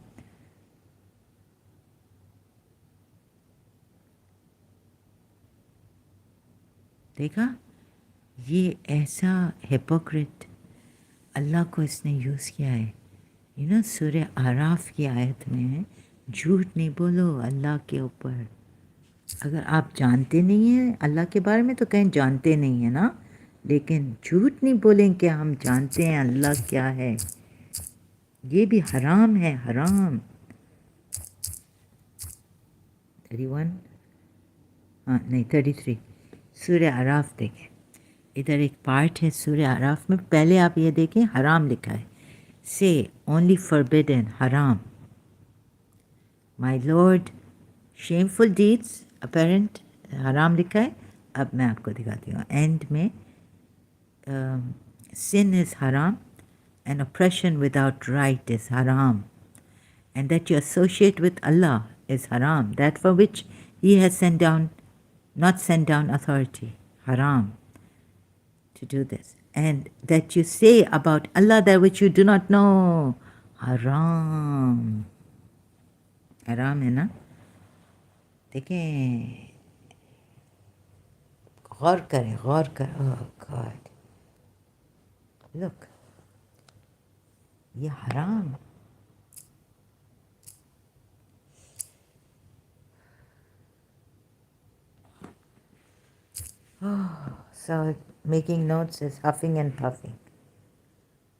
देखा, ये ऐसा हिपोक्रेट अल्लाह को इसने यूज़ किया है. सूर्य आराफ की आयत में है, झूठ नहीं बोलो अल्लाह के ऊपर. अगर आप जानते नहीं हैं अल्लाह के बारे में तो कहीं जानते नहीं हैं ना, लेकिन झूठ नहीं बोलें कि हम जानते हैं अल्लाह क्या है. ये भी हराम है, हराम. 31 हाँ नहीं 33 सूर्य आराफ देखें. इधर एक पार्ट है सूर्य आराफ में. पहले आप ये देखें, हराम लिखा है. से ओनली फॉरबिडन, हराम. My Lord, shameful deeds apparent, हराम लिखा है. अब मैं आपको दिखाती हूँ. एंड में sin is haram and oppression without right is haram, and that you associate with Allah is haram, that for which he has not sent down authority, haram to do this, and that you say about Allah that which you do not know, haram. haram है ना. देखें, गौर करें, गौर करें. oh God, look, ये हराम. So making notes is huffing and puffing.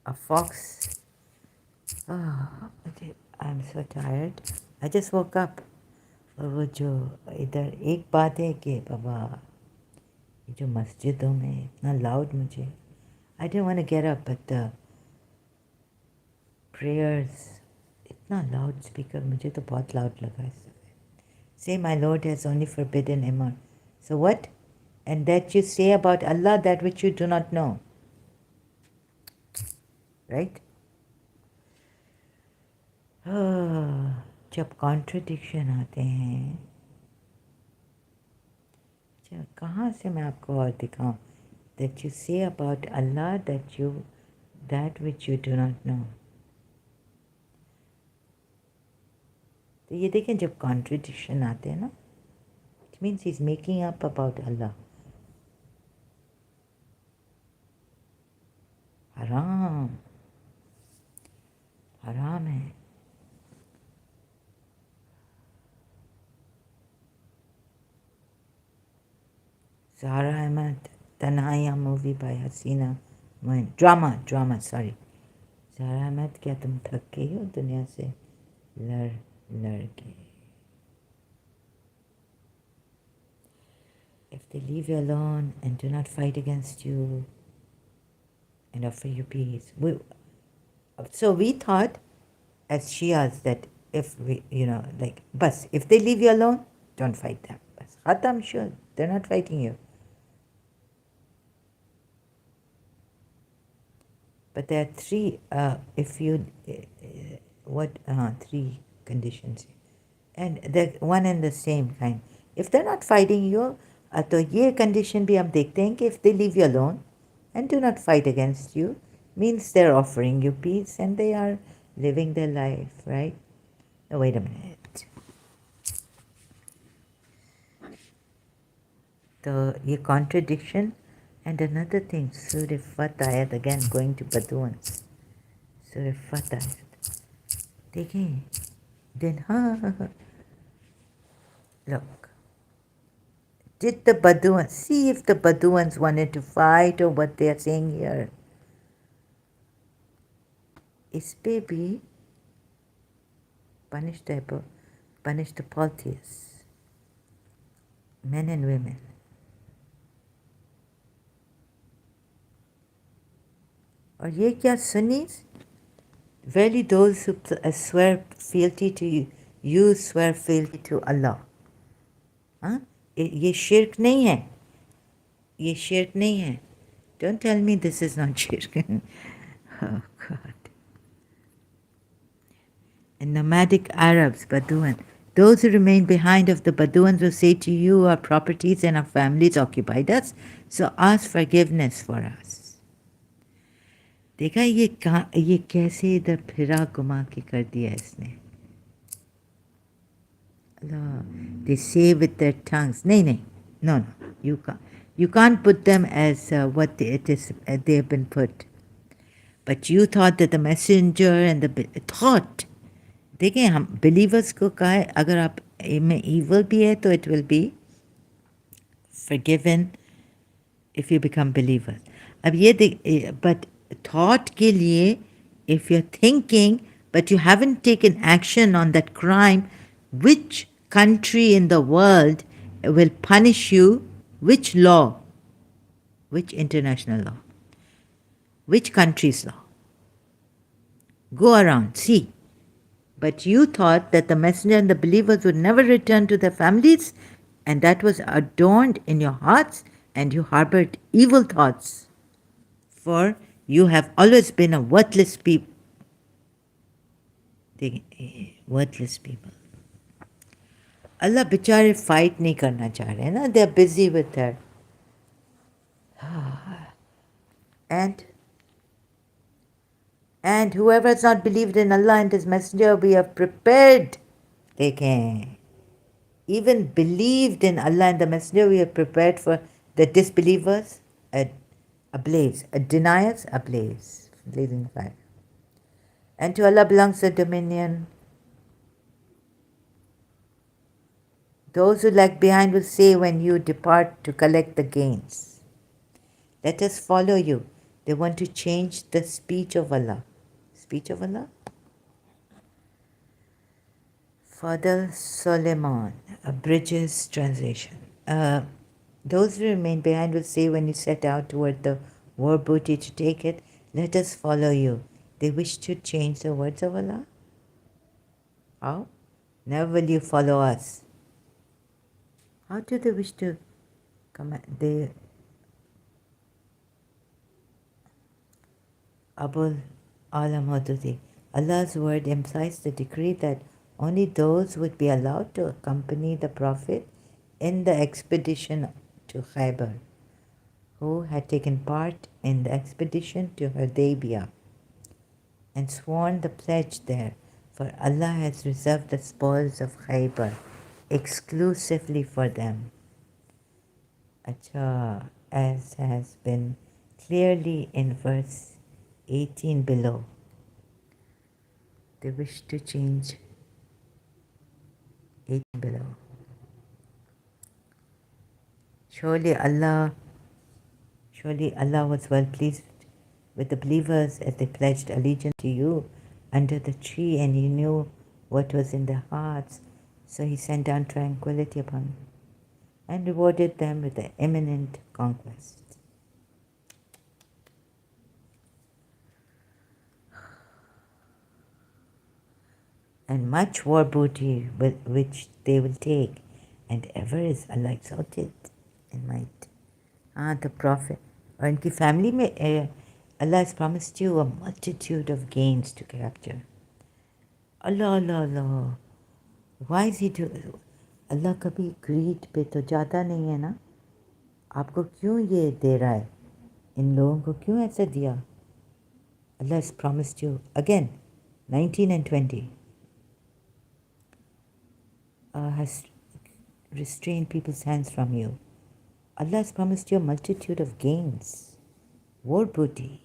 A fox. I'm so tired. I just woke up. और वो जो इधर एक बात है कि बाबा, ये जो मस्जिदों में इतना लाउड, मुझे I didn't want to get up, but the prayers, इतना लाउड स्पीकर मुझे तो बहुत लाउड लगा इस समय. Say my Lord has only forbidden him. So what? And that you say about Allah that which you do not know. Right? जब contradiction आते हैं, कहाँ से मैं आपको और दिखाऊं. That you say about Allah that which you do not know. तो ये देखें, जब कॉन्ट्रडिक्शन आते हैं ना, it means he's making up about Allah. हराम, हराम है. Zahra Ahmed, Tanhaiyan movie by Haseena Moin. Drama sorry. Zahra Ahmed, क्या तुम थक गई हो दुनिया से लड़ के? If they leave you alone and do not fight against you and offer you peace. So we thought as Shias that if we, bas, if they leave you alone, don't fight them. Bas, khatam, sure, they're not fighting you. But there are three, three conditions. And they're one and the same kind. If they're not fighting you, तो ये condition भी हम देखते हैं कि if they leave you alone and do not fight against you, means they're offering you peace and they are living their life, right? Oh, wait a minute. So ये contradiction. And another thing, Surah Fatah, again going to Baduans. Surah Fatah. देखें, then look, did the Baduans, see if the Baduans wanted to fight or what they are saying here. Is baby punish the polytheists, men and women. और ये क्या Sunnis? Verily those who swear fealty to you swear fealty to Allah. हाँ, ये शिर्क नहीं है, ये शिर्क नहीं है. Don't tell me this is not shirk. Oh God. And nomadic Arabs, Badouin. Those who remain behind of the Badouins will say to you, our properties and our families occupied us, so ask forgiveness for us. देखा ये कैसे इधर फिरा घुमा के कर दिया इसने. They say with their tongues. No. You can't put them as what it is. They have been put. But you thought that the messenger and the thought. देखिए हम believers को कहा है अगर आप में evil भी है तो it will be forgiven if you become believers. अब ये but thought के लिए if you're thinking but you haven't taken action on that crime, which country in the world will punish you? Which law? Which international law? Which country's law? Go around, see. But you thought that the messenger and the believers would never return to their families, and that was adorned in your hearts, and you harbored evil thoughts. For you have always been a worthless people. Worthless people. Allah बेचारे fight नहीं करना चाह रहे ना. They are busy with her. And whoever has not believed in Allah and His Messenger, we have prepared. देखें, even believed in Allah and the Messenger, we have prepared for the disbelievers a blaze, a deniers a blaze, blazing fire. And to Allah belongs the dominion. Those who lag behind will say when you depart to collect the gains, let us follow you. They want to change the speech of Allah. Speech of Allah? Father Solomon, a Bridges translation. Those who remain behind will say when you set out toward the war booty to take it, let us follow you. They wish to change the words of Allah? How? Never will you follow us. How do they wish to come? Abul Alam Hududi. Allah's word implies the decree that only those would be allowed to accompany the Prophet in the expedition to Khaybar, who had taken part in the expedition to Hudaybiyah and sworn the pledge there, for Allah has reserved the spoils of Khaybar exclusively for them. As has been clearly in verse 18 below. They wish to change 18 below. Surely Allah was well pleased with the believers as they pledged allegiance to you under the tree, and He knew what was in their hearts, so He sent down tranquility upon them and rewarded them with the imminent conquest. And much war booty which they will take, and ever is Allah exalted in might. The Prophet or इनकी family में Allah has promised you a multitude of gains to capture. Allah. Why is He doing? Allah कभी greed पे तो जाता नहीं है ना. आपको क्यों ये दे रहा है? इन लोगों को क्यों ऐसा दिया? Allah has promised you again, 19 and 20. Has restrained people's hands from you. Allah has promised you a multitude of gains, war booty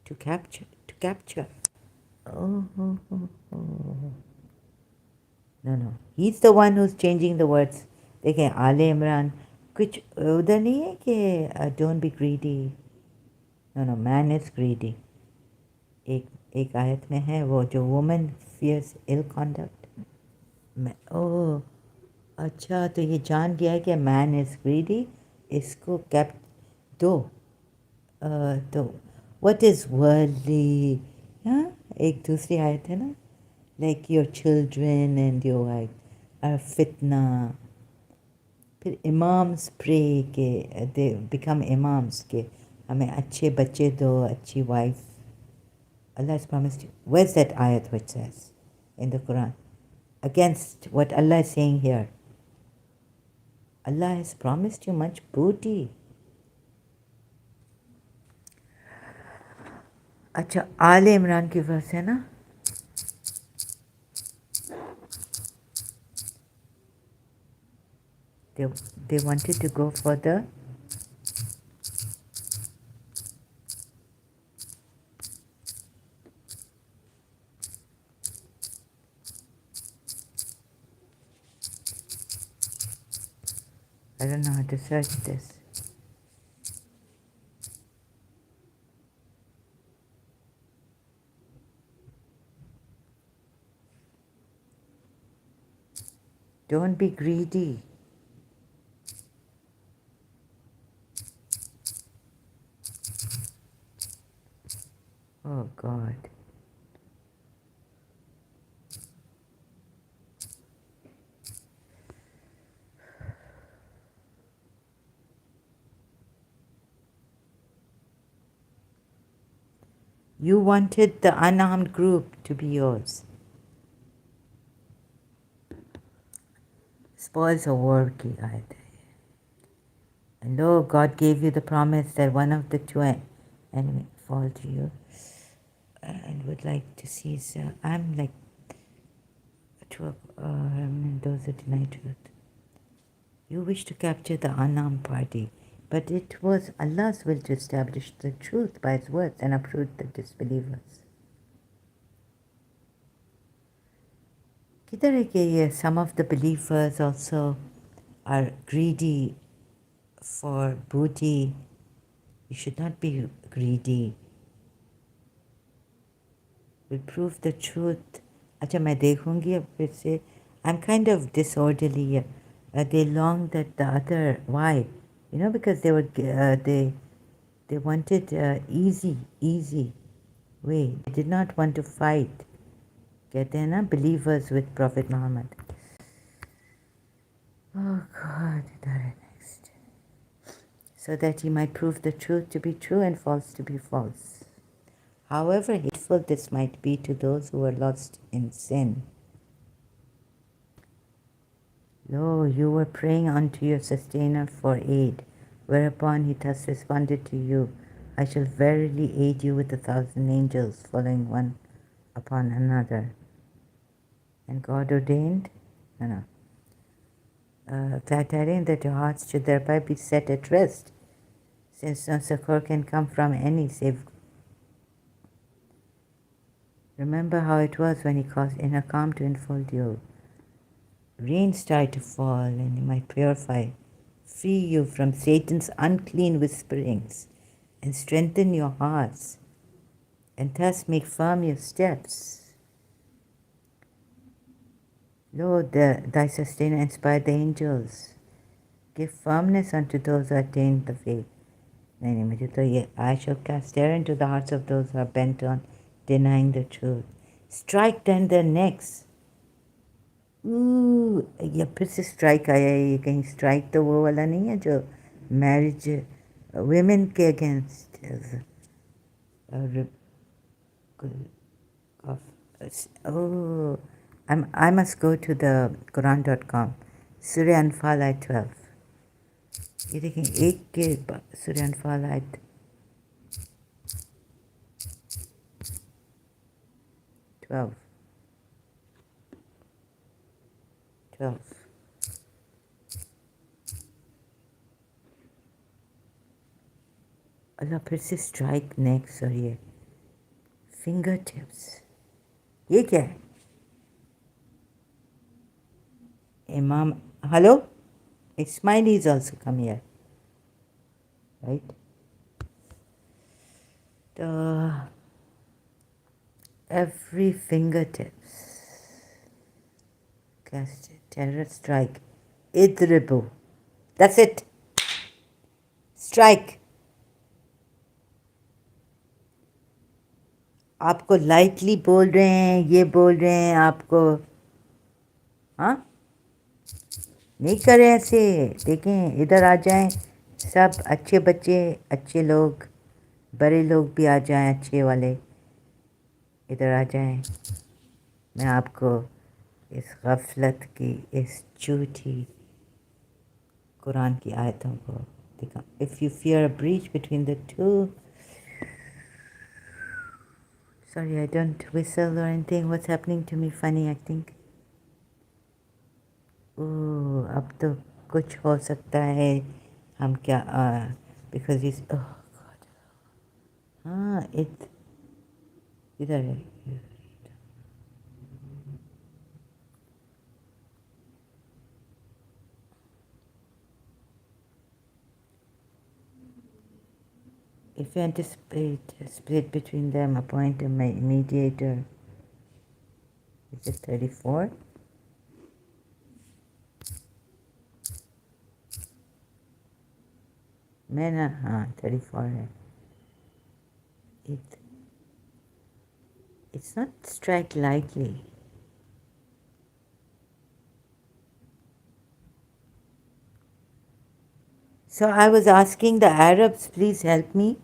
to capture. Oh. No. He's the one who's changing the words. देखें आले इमरान कुछ उधर नहीं है कि don't be greedy. No, man is greedy. एक आयत में है वो जो woman fears ill conduct. अच्छा तो ये जान गया है कि मैन इज़ ग्रीडी. इसको कैप दो तो व्हाट इज़ वर्ल्डली. हाँ एक दूसरी आयत है ना, like your children and your wife are फितना. फिर इमाम्स प्रे के दे बिकम इमाम्स के हमें अच्छे बच्चे दो, अच्छी wife Allah has promised you. Where's that ayat which says in the Quran? Against what Allah is saying here. Allah has promised you much booty. अच्छा आले इमरान की वर्स है ना. They wanted to go for the I don't know how to search this. Don't be greedy. Oh God. You wanted the unarmed group to be yours. Spoils of war ki aayat hai. And lo, God gave you the promise that one of the two enemies fall to you. And would like to see, so I'm like those who deny truth. You wish to capture the unarmed party, but it was Allah's will to establish the truth by His words and uproot the disbelievers. Kidhar hai ki some of the believers also are greedy for booty. You should not be greedy. Will prove the truth. अच्छा मैं देखूंगी अब फिर से. I'm kind of disorderly. They longed that the other. Why? You know, because they were they wanted easy way. They did not want to fight. कहते हैं ना believers with Prophet Muhammad. Oh God, next. So that he might prove the truth to be true and false to be false. However hateful this might be to those who are lost in sin. Lo, you were praying unto your sustainer for aid, whereupon he thus responded to you, I shall verily aid you with 1,000 angels following one upon another. And God ordained, flattering that your hearts should thereby be set at rest, since no succor can come from any save. Remember how it was when he caused inner calm to enfold you. Rain started to fall and he might purify, free you from Satan's unclean whisperings and strengthen your hearts and thus make firm your steps. Lord, thy sustainer inspired the angels. Give firmness unto those who attain the faith. I shall cast terror into the hearts of those who are bent on denying the truth. Strike then their necks. ये फिर से strike आया है. ये कहीं strike तो वो वाला नहीं है जो मैरिज women के against. I must go to the Quran.com. Surah Anfal ayat 12. ये देखें एक के Surah Anfal ayat 12. अल्लाह फिर से स्ट्राइक नेक्स और ये फिंगर टिप्स. ये क्या है? Imam, hello? Ismail is also come here. Right? Every fingertips. Cast terror strike. Idribu. That's it. Strike. आपको लाइटली बोल रहे हैं, ये बोल रहे हैं आपको. हाँ, नहीं करें ऐसे. देखें इधर आ जाएं सब अच्छे बच्चे, अच्छे लोग, बड़े लोग भी आ जाएं अच्छे वाले. इधर आ जाएं, मैं आपको इस गफलत की, इस झूठी कुरान की आयतों को दिखा. If you fear a breach between the two, sorry, I don't whistle or anything. What's happening to me? Funny acting. Ooh, अब तो कुछ हो सकता है. हम क्या because he's oh God. हाँ, इधर है. If you anticipate a split between them, appoint a mediator. Is it 34? मैं ना, हाँ 34 है. It's not strike lightly. So I was asking the Arabs, please help me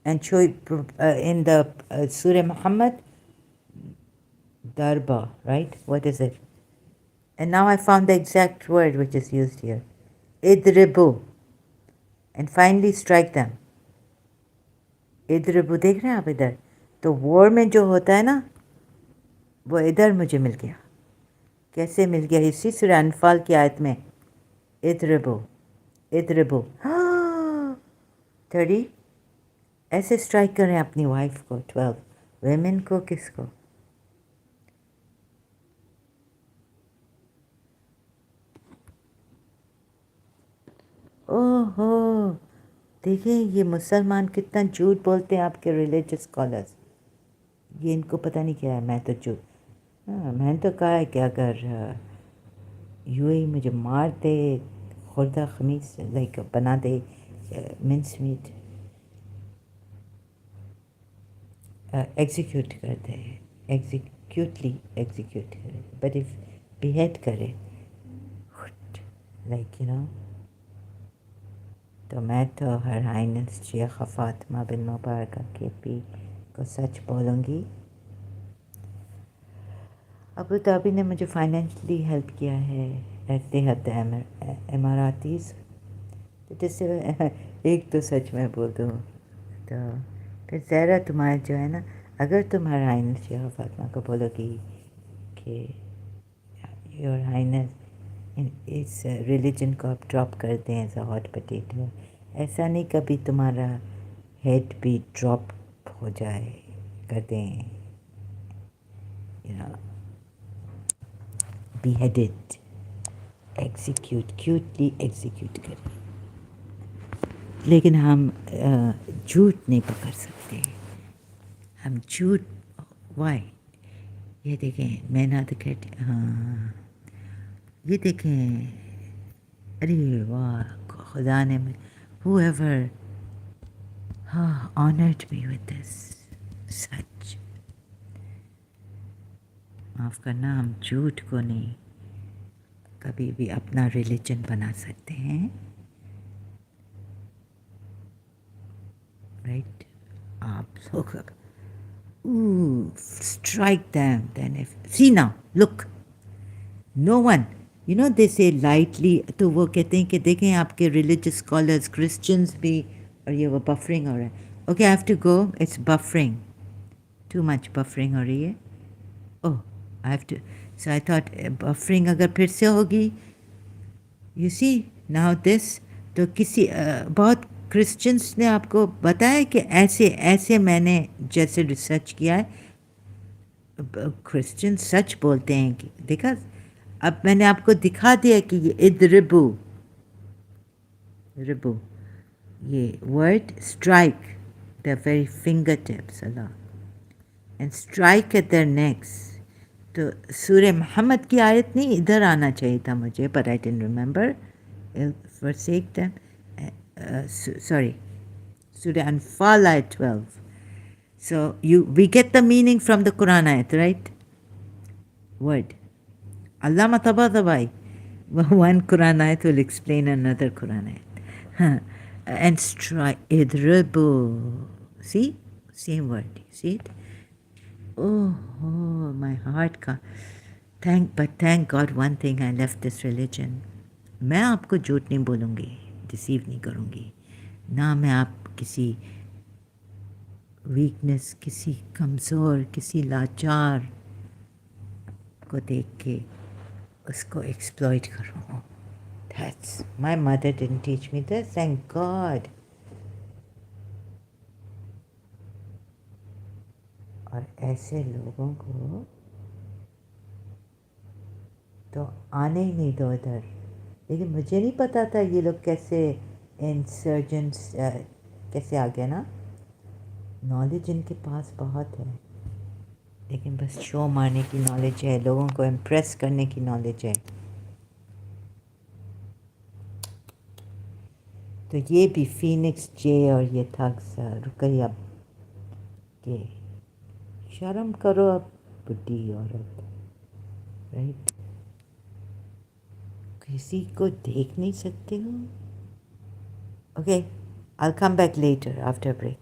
and show it in the Surah Muhammad, Darba, right? What is it? And now I found the exact word which is used here. Idribu. And finally strike them. Idribu, देख रहे हैं आप इधर? तो war में जो होता है ना, वो इधर मुझे मिल गया. कैसे मिल गया? इसी सूरह अनफाल की आयत में. इद्रिबु, इद्रिबु. 30. ऐसे स्ट्राइक करें अपनी वाइफ को. 12. वेमेन को किसको? ओहो, देखिए ये मुसलमान कितना झूठ बोलते हैं, आपके रिलीजियस स्कॉलर्स. ये इनको पता नहीं क्या है. मैं तो झूठ, हाँ मैंने तो कहा है कि अगर यूएई मुझे मार दे, खुर्दा खमीस लाइक बना दे, मिन्स मीट एग्जीक्यूट कर दे, एग्जीक्यूटली एग्जीक्यूट करे, बट इफ बिहेड करे लाइक तो मैं तो हर हाइनेस शेख फातिमा बिन मुबारक के पी को सच बोलूँगी. अबू धाबी ने मुझे फाइनेंशली हेल्प किया है, ऐसे हद इमारातीज़. तो जिससे एक तो सच मैं बोल दूँ तो फिर ज़रा तुम्हारा जो है ना, अगर तुम हर हाइनेस शेख फातिमा को बोलोगी कि योर हाइनेस इस रिलीजन को आप ड्रॉप कर दें एज अ हॉट पोटैटो, ऐसा नहीं कभी तुम्हारा हेड भी ड्रॉप हो जाए, कर दें, beheaded, execute, क्यूटली एग्जीक्यूट करें. लेकिन हम झूठ नहीं पकड़ सकते. हम झूठ वाई. ये देखें, मैं ना दिखे, हाँ ये देखें. अरे वाह, खुदा ने whoever honored me with this. सच माफ़ करना, हम झूठ को नहीं कभी भी अपना रिलीजन बना सकते हैं, राइट? आप लोग strike them. Then if see now, look, no one, they say lightly, तो वो कहते हैं कि देखें आपके religious scholars, Christians भी, और ये वो buffering हो रहा है. Okay, I have to go. It's buffering. Too much buffering हो रही है. Oh, I have to. So I thought buffering अगर फिर से होगी, you see now this, तो किसी बहुत क्रिश्चियंस ने आपको बताया कि ऐसे ऐसे मैंने जैसे रिसर्च किया है, क्रिश्चियन सच बोलते हैं कि देखा. अब मैंने आपको दिखा दिया कि ये इद्रिबू, रिबू, ये word strike the very finger tips Allah and strike eight there next. तो सूरह मोहम्मद की आयत नहीं, इधर आना चाहिए था मुझे, but I didn't remember. forsake them. Sorry, Surah Anfal ayat 12. So we get the meaning from the Quran ayat, right? Word. Allama tabadabai. One Quran ayat will explain another Quran ayat. And strike idribu. See? Same word. See it? oh, my heart का thank God one thing I left this religion. मैं आपको झूठ नहीं बोलूँगी, deceive नहीं करूँगी, ना मैं आप किसी वीकनेस, किसी कमज़ोर, किसी लाचार को देख के उसको एक्सप्लॉइट करूँ. That's my mother didn't teach me this, thank God. और ऐसे लोगों को तो आने ही नहीं दो इधर. लेकिन मुझे नहीं पता था ये लोग कैसे इंसर्जेंट्स कैसे आ गए ना. नॉलेज इनके पास बहुत है, लेकिन बस शो मारने की नॉलेज है, लोगों को इम्प्रेस करने की नॉलेज है. तो ये भी फीनिक्स जे और ये थग्स रुकैया के. शर्म करो अब बुढ़ी औरत, राइट. किसी को देख नहीं सकते हो. Okay, I'll come back later after break.